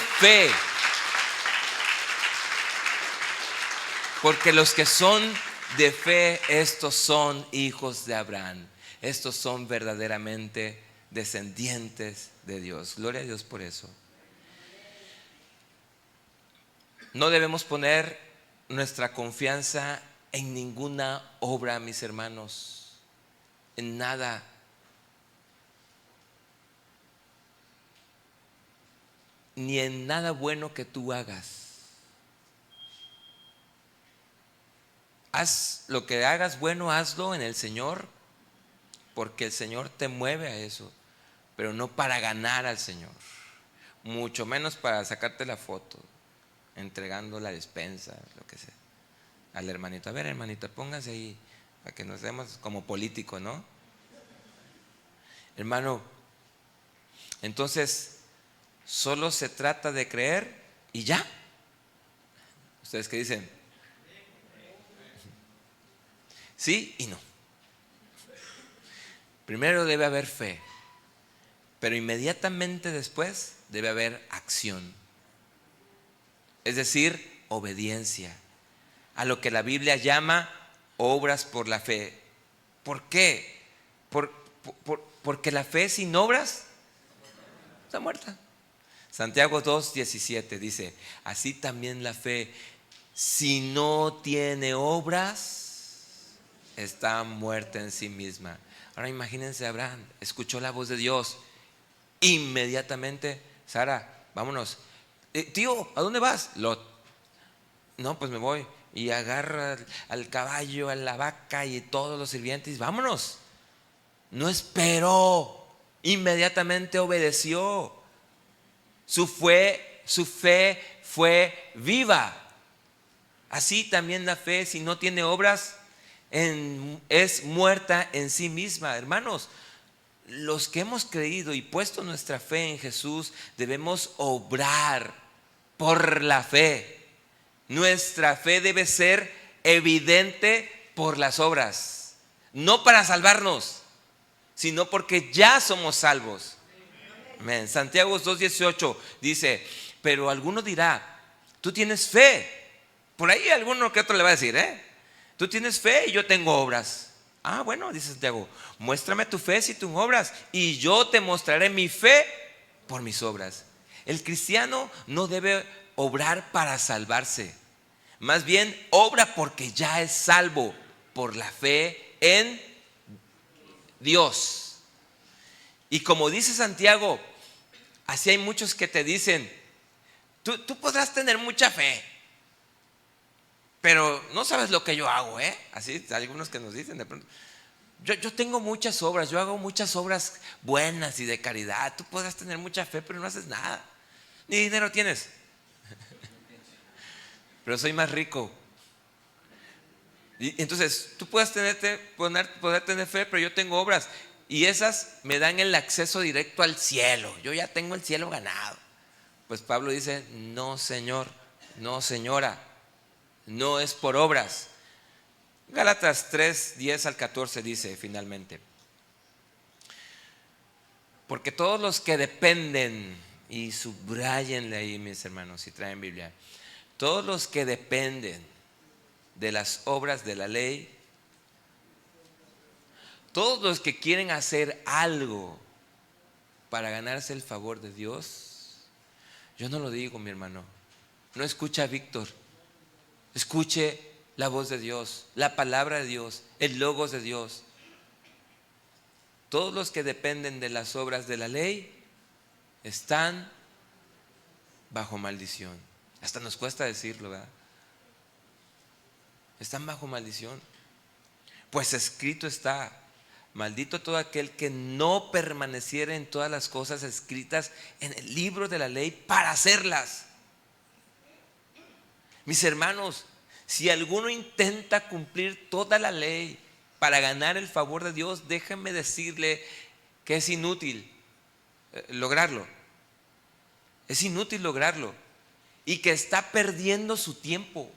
Speaker 1: fe, estos son hijos de Abraham. Estos son verdaderamente descendientes de Dios. Gloria a Dios por eso. No debemos poner nuestra confianza en ninguna obra, mis hermanos, en nada. Ni en nada bueno que tú hagas. Haz lo que hagas bueno, hazlo en el Señor, porque el Señor te mueve a eso, pero no para ganar al Señor, mucho menos para sacarte la foto, entregando la despensa, lo que sea, al hermanito. A ver, hermanito, póngase ahí, para que nos demos como político, ¿no? Hermano, entonces, solo se trata de creer y ya. ¿Ustedes qué dicen? Sí y no. Primero debe haber fe, pero inmediatamente después debe haber acción. Es decir, obediencia a lo que la Biblia llama obras por la fe. ¿Por qué? Porque la fe sin obras está muerta. Santiago 2:17 dice: así también la fe, si no tiene obras, está muerta en sí misma. Ahora imagínense, Abraham escuchó la voz de Dios, inmediatamente: Sara, vámonos. Tío, ¿a dónde vas? Lot. No, pues me voy. Y agarra al caballo, a la vaca y todos los sirvientes. Vámonos. No esperó, inmediatamente obedeció. Su fe fue viva. Así también la fe, si no tiene obras, es muerta en sí misma. Hermanos, los que hemos creído y puesto nuestra fe en Jesús, debemos obrar por la fe. Nuestra fe debe ser evidente por las obras, no para salvarnos, sino porque ya somos salvos. Amén. Santiago 2:18 dice: pero alguno dirá, tú tienes fe. Por ahí alguno que otro le va a decir, tú tienes fe y yo tengo obras. Ah, bueno, dice Santiago, muéstrame tu fe si tú obras, y yo te mostraré mi fe por mis obras. El cristiano no debe obrar para salvarse, más bien obra porque ya es salvo por la fe en Dios. Y como dice Santiago, así hay muchos que te dicen: tú podrás tener mucha fe, pero no sabes lo que yo hago, Así algunos que nos dicen de pronto: yo tengo muchas obras, yo hago muchas obras buenas y de caridad. Tú podrás tener mucha fe, pero no haces nada, ni dinero tienes. Pero soy más rico. Y entonces tú puedes poder tener fe, pero yo tengo obras, y esas me dan el acceso directo al cielo. Yo ya tengo el cielo ganado. Pues Pablo dice: no, señor, no, señora, no es por obras. Gálatas 3:10 al 14 dice finalmente: Porque todos los que dependen, y subrayenle ahí mis hermanos si traen Biblia, todos los que dependen de las obras de la ley, todos los que quieren hacer algo para ganarse el favor de Dios, yo no lo digo, mi hermano, no escucha a Víctor, escuche la voz de Dios, la palabra de Dios, el logos de Dios. Todos los que dependen de las obras de la ley están bajo maldición. Hasta nos cuesta decirlo, ¿verdad? Están bajo maldición. Pues escrito está: maldito todo aquel que no permaneciera en todas las cosas escritas en el libro de la ley para hacerlas. Mis hermanos, si alguno intenta cumplir toda la ley para ganar el favor de Dios, déjenme decirle que es inútil lograrlo. Es inútil lograrlo y que está perdiendo su tiempo.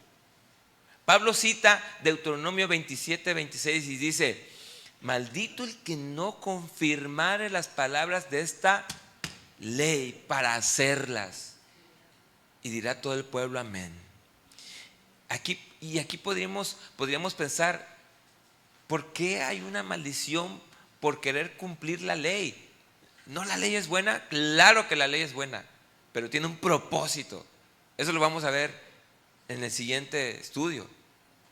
Speaker 1: Pablo cita Deuteronomio 27:26 y dice: maldito el que no confirmare las palabras de esta ley para hacerlas. Y dirá todo el pueblo amén. Aquí podríamos pensar, ¿por qué hay una maldición por querer cumplir la ley? ¿No la ley es buena? Claro que la ley es buena, pero tiene un propósito. Eso lo vamos a ver en el siguiente estudio.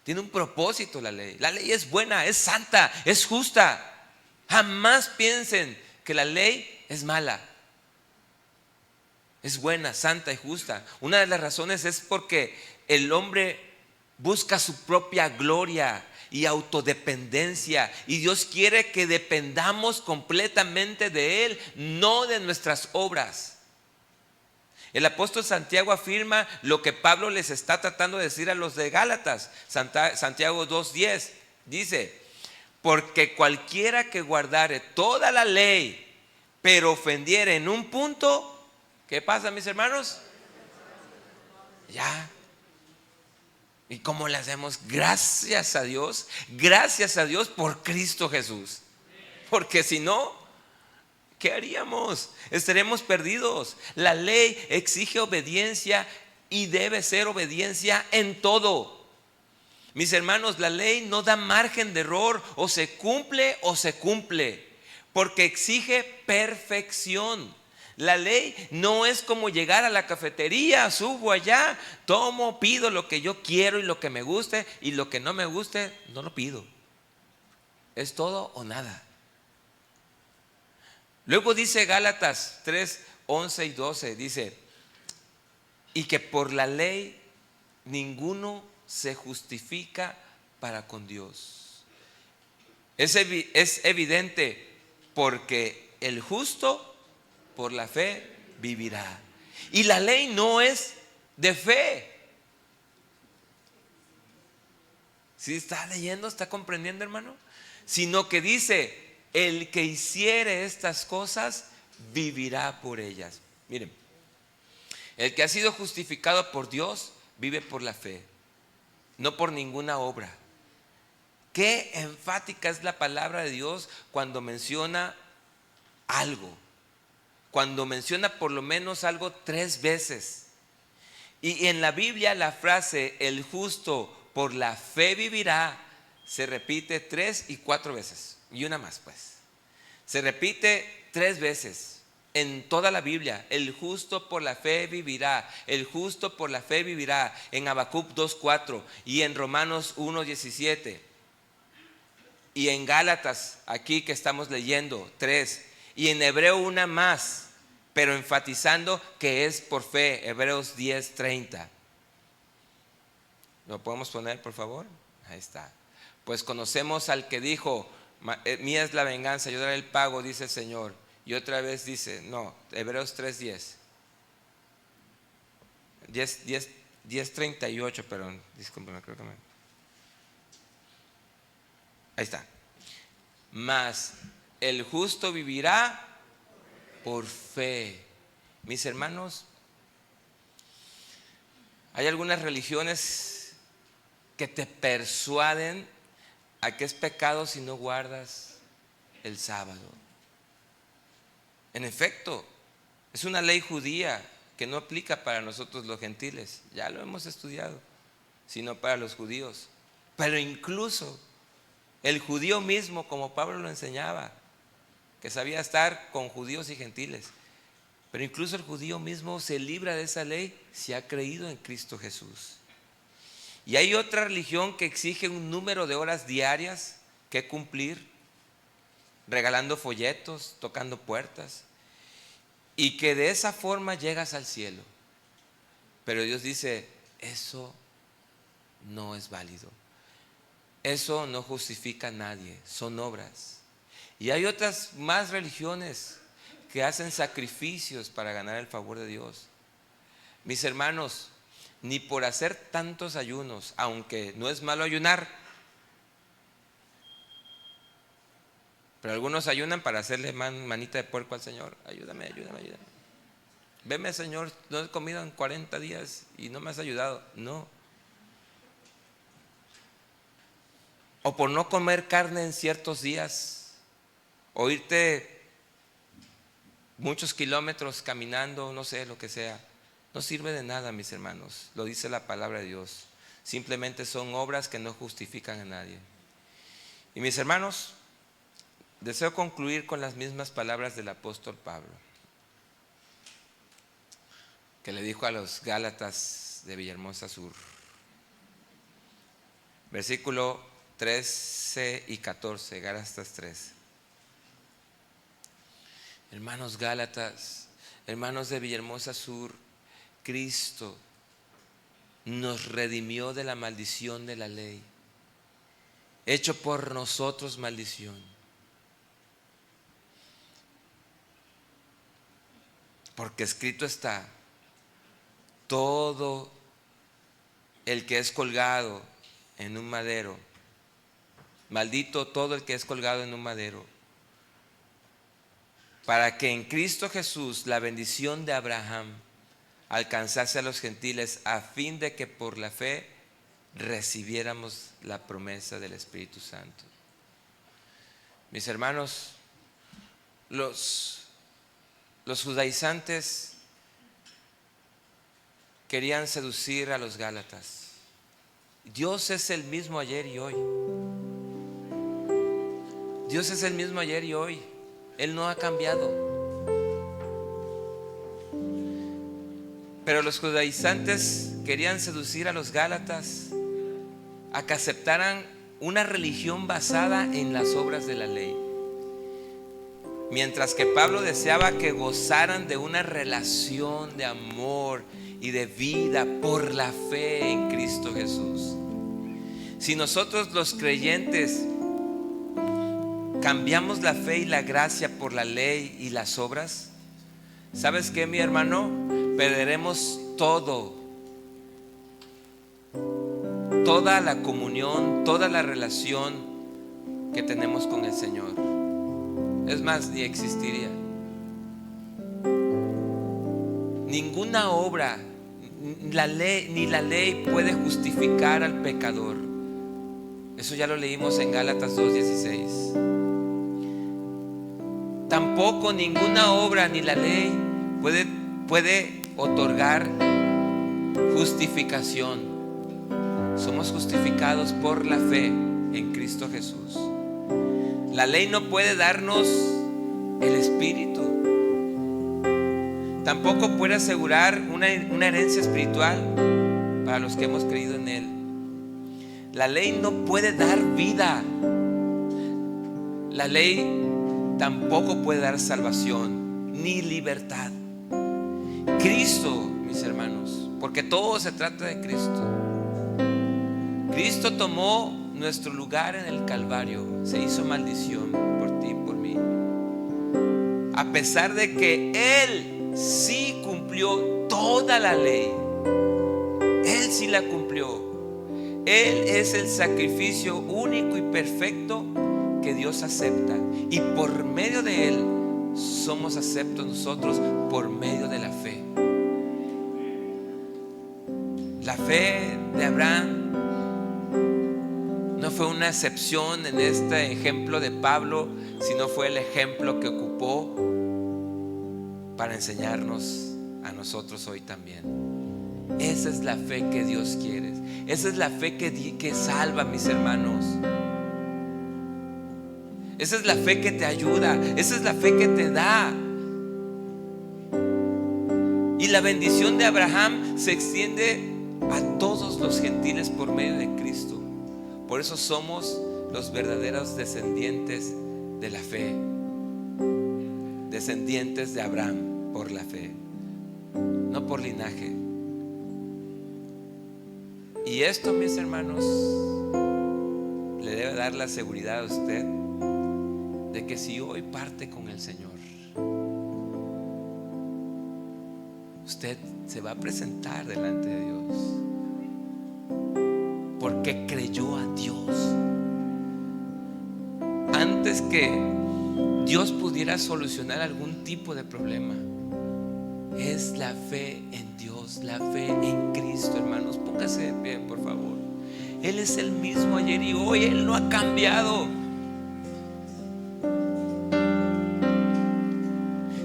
Speaker 1: Tiene un propósito la ley. La ley es buena, es santa, es justa. Jamás piensen que la ley es mala. Es buena, santa y justa. Una de las razones es porque el hombre busca su propia gloria y autodependencia, y Dios quiere que dependamos completamente de Él, no de nuestras obras. El apóstol Santiago afirma lo que Pablo les está tratando de decir a los de Gálatas. Santiago 2:10 dice: porque cualquiera que guardare toda la ley, pero ofendiere en un punto, ¿qué pasa, mis hermanos? Ya. ¿Y cómo le hacemos? Gracias a Dios por Cristo Jesús. Porque si no, ¿qué haríamos? Estaremos perdidos. La ley exige obediencia y debe ser obediencia en todo. Mis hermanos, la ley no da margen de error, o se cumple, porque exige perfección. La ley no es como llegar a la cafetería, subo allá, tomo, pido lo que yo quiero y lo que me guste, y lo que no me guste, no lo pido. Es todo o nada. Luego dice Gálatas 3:11 y 12, dice: y que por la ley ninguno se justifica para con Dios. Es evidente, porque el justo por la fe vivirá. Y la ley no es de fe. ¿Sí está leyendo? ¿Está comprendiendo, hermano? Sino que dice: el que hiciere estas cosas vivirá por ellas. Miren, el que ha sido justificado por Dios vive por la fe, no por ninguna obra. Qué enfática es la palabra de Dios cuando menciona algo, cuando menciona por lo menos algo 3 veces. Y en la Biblia la frase el justo por la fe vivirá se repite 3 y 4 veces. Y una más, pues. Se repite 3 veces en toda la Biblia. El justo por la fe vivirá. El justo por la fe vivirá. En Habacuc 2:4 y en Romanos 1:17. Y en Gálatas, aquí que estamos leyendo, 3. Y en Hebreo una más, pero enfatizando que es por fe. Hebreos 10:30. ¿Lo podemos poner, por favor? Ahí está. Pues conocemos al que dijo: mía es la venganza, yo daré el pago, dice el Señor. Y otra vez dice, no, Hebreos 3:10. 10:38, perdón, discúlpeme, creo que ahí está. Mas el justo vivirá por fe. Mis hermanos, hay algunas religiones que te persuaden a que es pecado si no guardas el sábado. En efecto, es una ley judía que no aplica para nosotros los gentiles, ya lo hemos estudiado, sino para los judíos. Pero incluso el judío mismo, como Pablo lo enseñaba, que sabía estar con judíos y gentiles, pero incluso el judío mismo se libra de esa ley si ha creído en Cristo Jesús. Y hay otra religión que exige un número de horas diarias que cumplir, regalando folletos, tocando puertas, y que de esa forma llegas al cielo. Pero Dios dice, eso no es válido. Eso no justifica a nadie, son obras. Y hay otras más religiones que hacen sacrificios para ganar el favor de Dios. Mis hermanos, ni por hacer tantos ayunos, aunque no es malo ayunar, pero algunos ayunan para hacerle manita de puerco al Señor. Ayúdame. Veme, Señor, no he comido en 40 días y no me has ayudado. No. O por no comer carne en ciertos días, o irte muchos kilómetros caminando, no sé, lo que sea. No sirve de nada, mis hermanos, lo dice la palabra de Dios. Simplemente son obras que no justifican a nadie. Y mis hermanos, deseo concluir con las mismas palabras del apóstol Pablo, que le dijo a los Gálatas de Villahermosa Sur. Versículo 13 y 14, Gálatas 3. Hermanos Gálatas, hermanos de Villahermosa Sur, Cristo nos redimió de la maldición de la ley, hecho por nosotros maldición. Porque escrito está, todo el que es colgado en un madero, maldito todo el que es colgado en un madero, para que en Cristo Jesús la bendición de Abraham alcanzase a los gentiles, a fin de que por la fe recibiéramos la promesa del Espíritu Santo. Mis hermanos, los judaizantes querían seducir a los Gálatas. Dios es el mismo ayer y hoy. Dios es el mismo ayer y hoy. Él no ha cambiado. Pero los judaizantes querían seducir a los Gálatas a que aceptaran una religión basada en las obras de la ley, mientras que Pablo deseaba que gozaran de una relación de amor y de vida por la fe en Cristo Jesús. Si nosotros los creyentes cambiamos la fe y la gracia por la ley y las obras, ¿sabes qué, mi hermano? Perderemos toda la comunión, toda la relación que tenemos con el Señor. Es más, ni existiría. Ninguna obra, ni la ley puede justificar al pecador. Eso ya lo leímos en Gálatas 2:16. Tampoco ninguna obra ni la ley puede otorgar justificación. Somos justificados por la fe en Cristo Jesús. La ley no puede darnos el Espíritu. Tampoco puede asegurar una herencia espiritual para los que hemos creído en Él. La ley no puede dar vida. La ley tampoco puede dar salvación ni libertad. Cristo, mis hermanos, porque todo se trata de Cristo. Cristo tomó nuestro lugar en el Calvario, se hizo maldición por ti y por mí. A pesar de que Él sí cumplió toda la ley, Él sí la cumplió. Él es el sacrificio único y perfecto que Dios acepta, y por medio de Él somos aceptos nosotros por medio de la fe. La fe de Abraham no fue una excepción en este ejemplo de Pablo, sino fue el ejemplo que ocupó para enseñarnos a nosotros hoy también. Esa es la fe que Dios quiere. Esa es la fe que salva, mis hermanos. Esa es la fe que te ayuda. Esa es la fe que te da. Y la bendición de Abraham se extiende a todos los gentiles por medio de Cristo. Por eso somos los verdaderos descendientes de la fe, descendientes de Abraham por la fe, no por linaje. Y esto, mis hermanos, le debe dar la seguridad a usted de que si hoy parte con el Señor, usted se va a presentar delante de Dios porque creyó a Dios. Antes que Dios pudiera solucionar algún tipo de problema, es la fe en Dios, la fe en Cristo, hermanos. Póngase de pie, por favor. Él es el mismo ayer y hoy. Él no ha cambiado.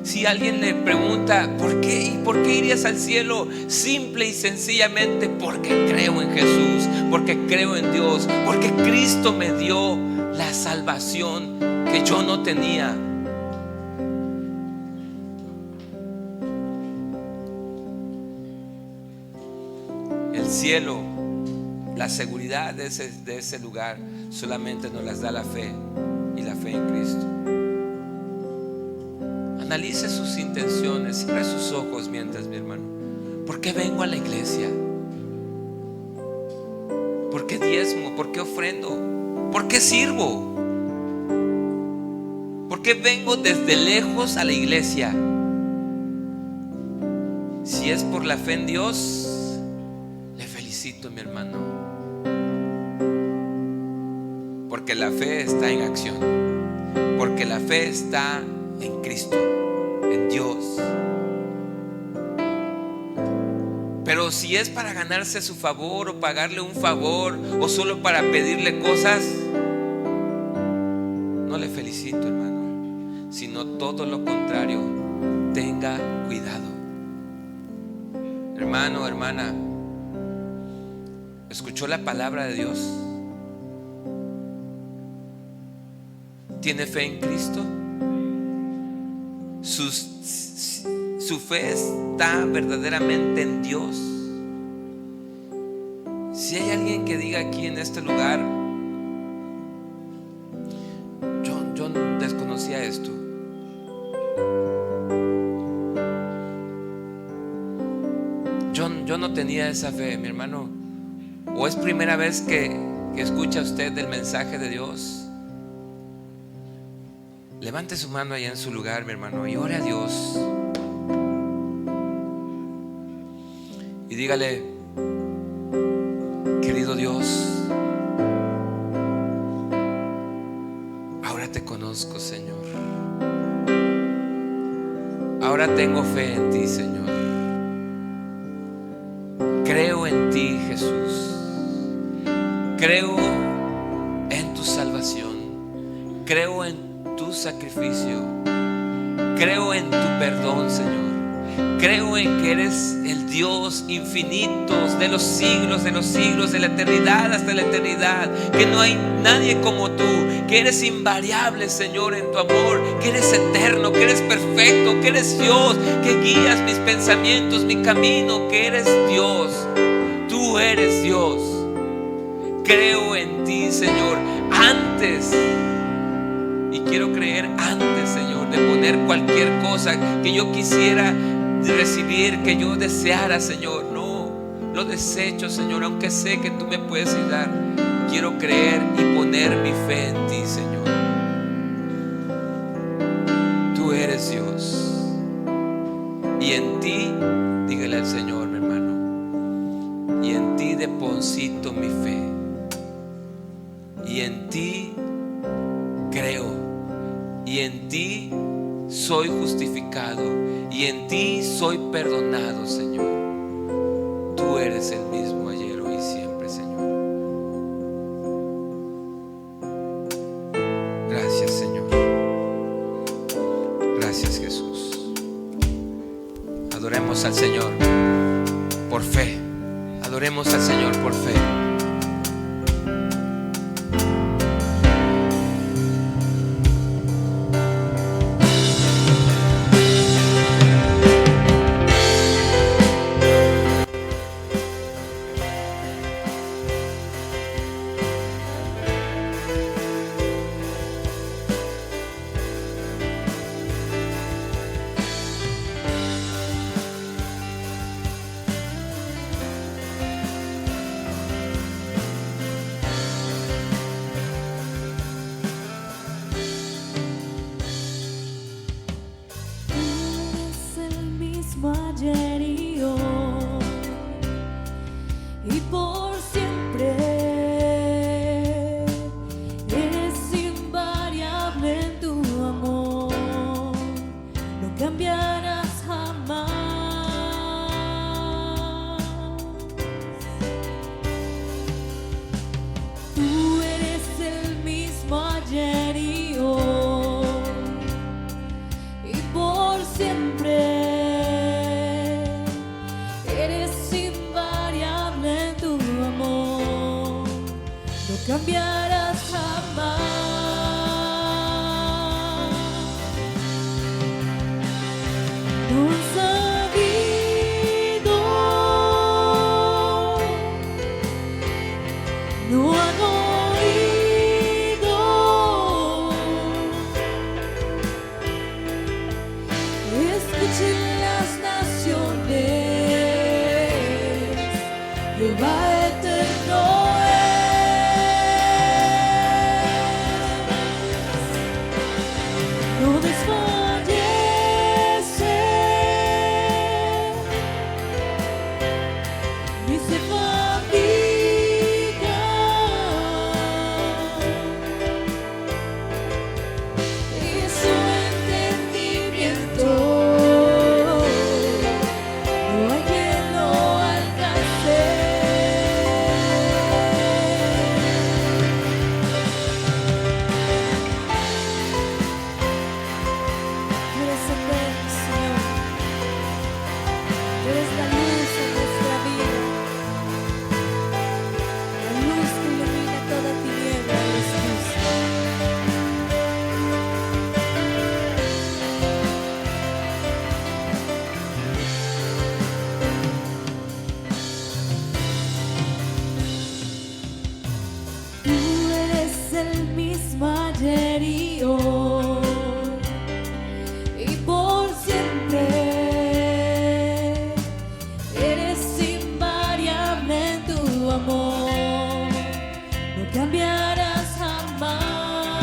Speaker 1: Si alguien le pregunta ¿por qué irías al cielo? Simple y sencillamente porque creo en Jesús, porque creo en Dios, porque Cristo me dio la salvación que yo no tenía. El cielo, la seguridad de ese lugar solamente nos las da la fe y la fe en Cristo. Analice sus intenciones, cierre sus ojos mientras, mi hermano. ¿Por qué vengo a la iglesia? ¿Por qué diezmo? ¿Por qué ofrendo? ¿Por qué sirvo? ¿Por qué vengo desde lejos a la iglesia? Si es por la fe en Dios, le felicito, mi hermano, porque la fe está en acción, porque la fe está en Cristo, en Dios. Pero si es para ganarse su favor o pagarle un favor o solo para pedirle cosas, no le felicito, hermano, sino todo lo contrario. Tenga cuidado, hermano, hermana. ¿Escuchó la palabra de Dios? ¿Tiene fe en Cristo? Su fe está verdaderamente en Dios. Si hay alguien que diga aquí en este lugar, yo desconocía esto, yo no tenía esa fe, mi hermano, o es primera vez que escucha usted el mensaje de Dios, levante su mano allá en su lugar, mi hermano, y ore a Dios y dígale: querido Dios, ahora te conozco, Señor. Ahora tengo fe en ti, Señor. Creo en ti, Jesús. Creo en tu salvación. Creo en tu sacrificio. Creo en tu perdón, Señor. Creo en que eres el Dios infinito de los siglos, de la eternidad hasta la eternidad, que no hay nadie como tú, que eres invariable, Señor, en tu amor, que eres eterno, que eres perfecto, que eres Dios, que guías mis pensamientos, mi camino, que eres Dios. Tú eres Dios. Creo en ti, Señor, antes, y quiero creer antes, Señor, de poner cualquier cosa que yo quisiera recibir, que yo deseara, Señor. No, lo desecho, Señor, aunque sé que tú me puedes ayudar. Quiero creer y poner mi fe en ti, Señor. Tú eres Dios, y en ti, dígale al Señor, mi hermano, y en ti deposito mi fe, y en ti creo, y en ti soy justificado, y en ti soy perdonado, Señor. Tú eres el mismo ayer, hoy y siempre, Señor. Gracias, Señor. Gracias, Jesús. Adoremos al Señor por fe. Adoremos al Señor por fe.
Speaker 2: Ayer y hoy y por siempre, eres invariable en tu amor, no cambiarás jamás. Tú eres el mismo ayer y hoy y por siempre. Cambiarás jamás. No han sabido, no han oído. Escuchen las naciones, Jehová eterno. No desfallece, ni se fatiga, y su entendimiento no hay quien lo alcance. Eres la luz en nuestra vida, la luz que ilumina toda tiniebla, eres luz. Tú eres el mismo ayer y hoy y por siempre. Amor, no cambiarás jamás.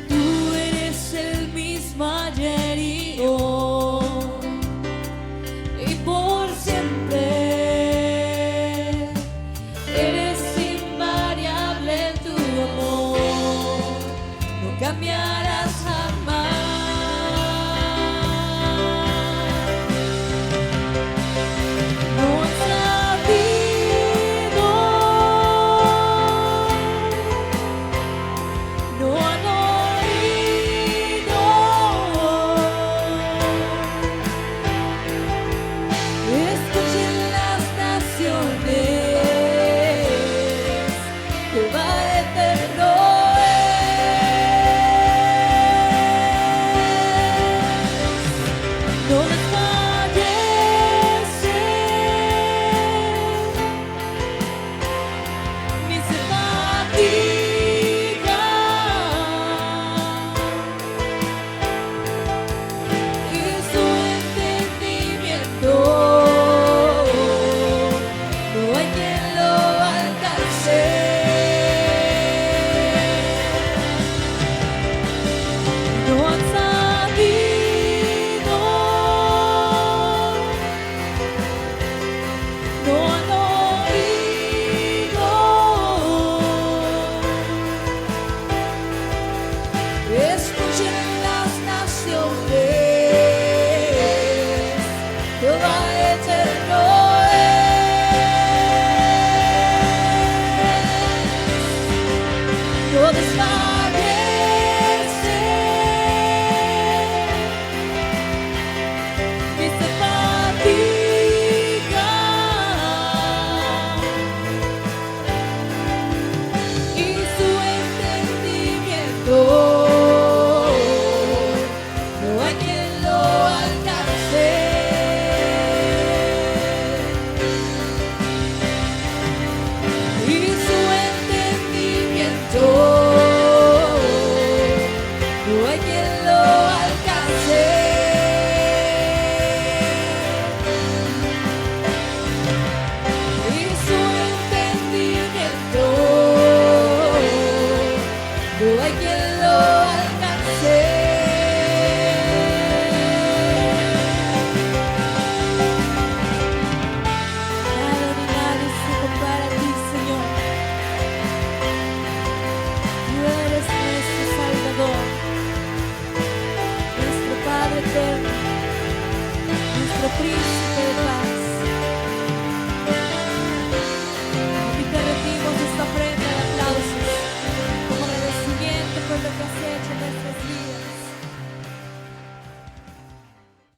Speaker 2: Tú eres el mismo ayer y hoy y por siempre. Eres invariable en tu amor, no cambiarás jamás. Jehová eterno es. no hay quien lo alcance. Y su entendimiento, no hay quien lo alcance. Nada ni nadie se compara a ti, Señor. Tú eres nuestro Salvador, nuestro Padre eterno, nuestro Príncipe de paz.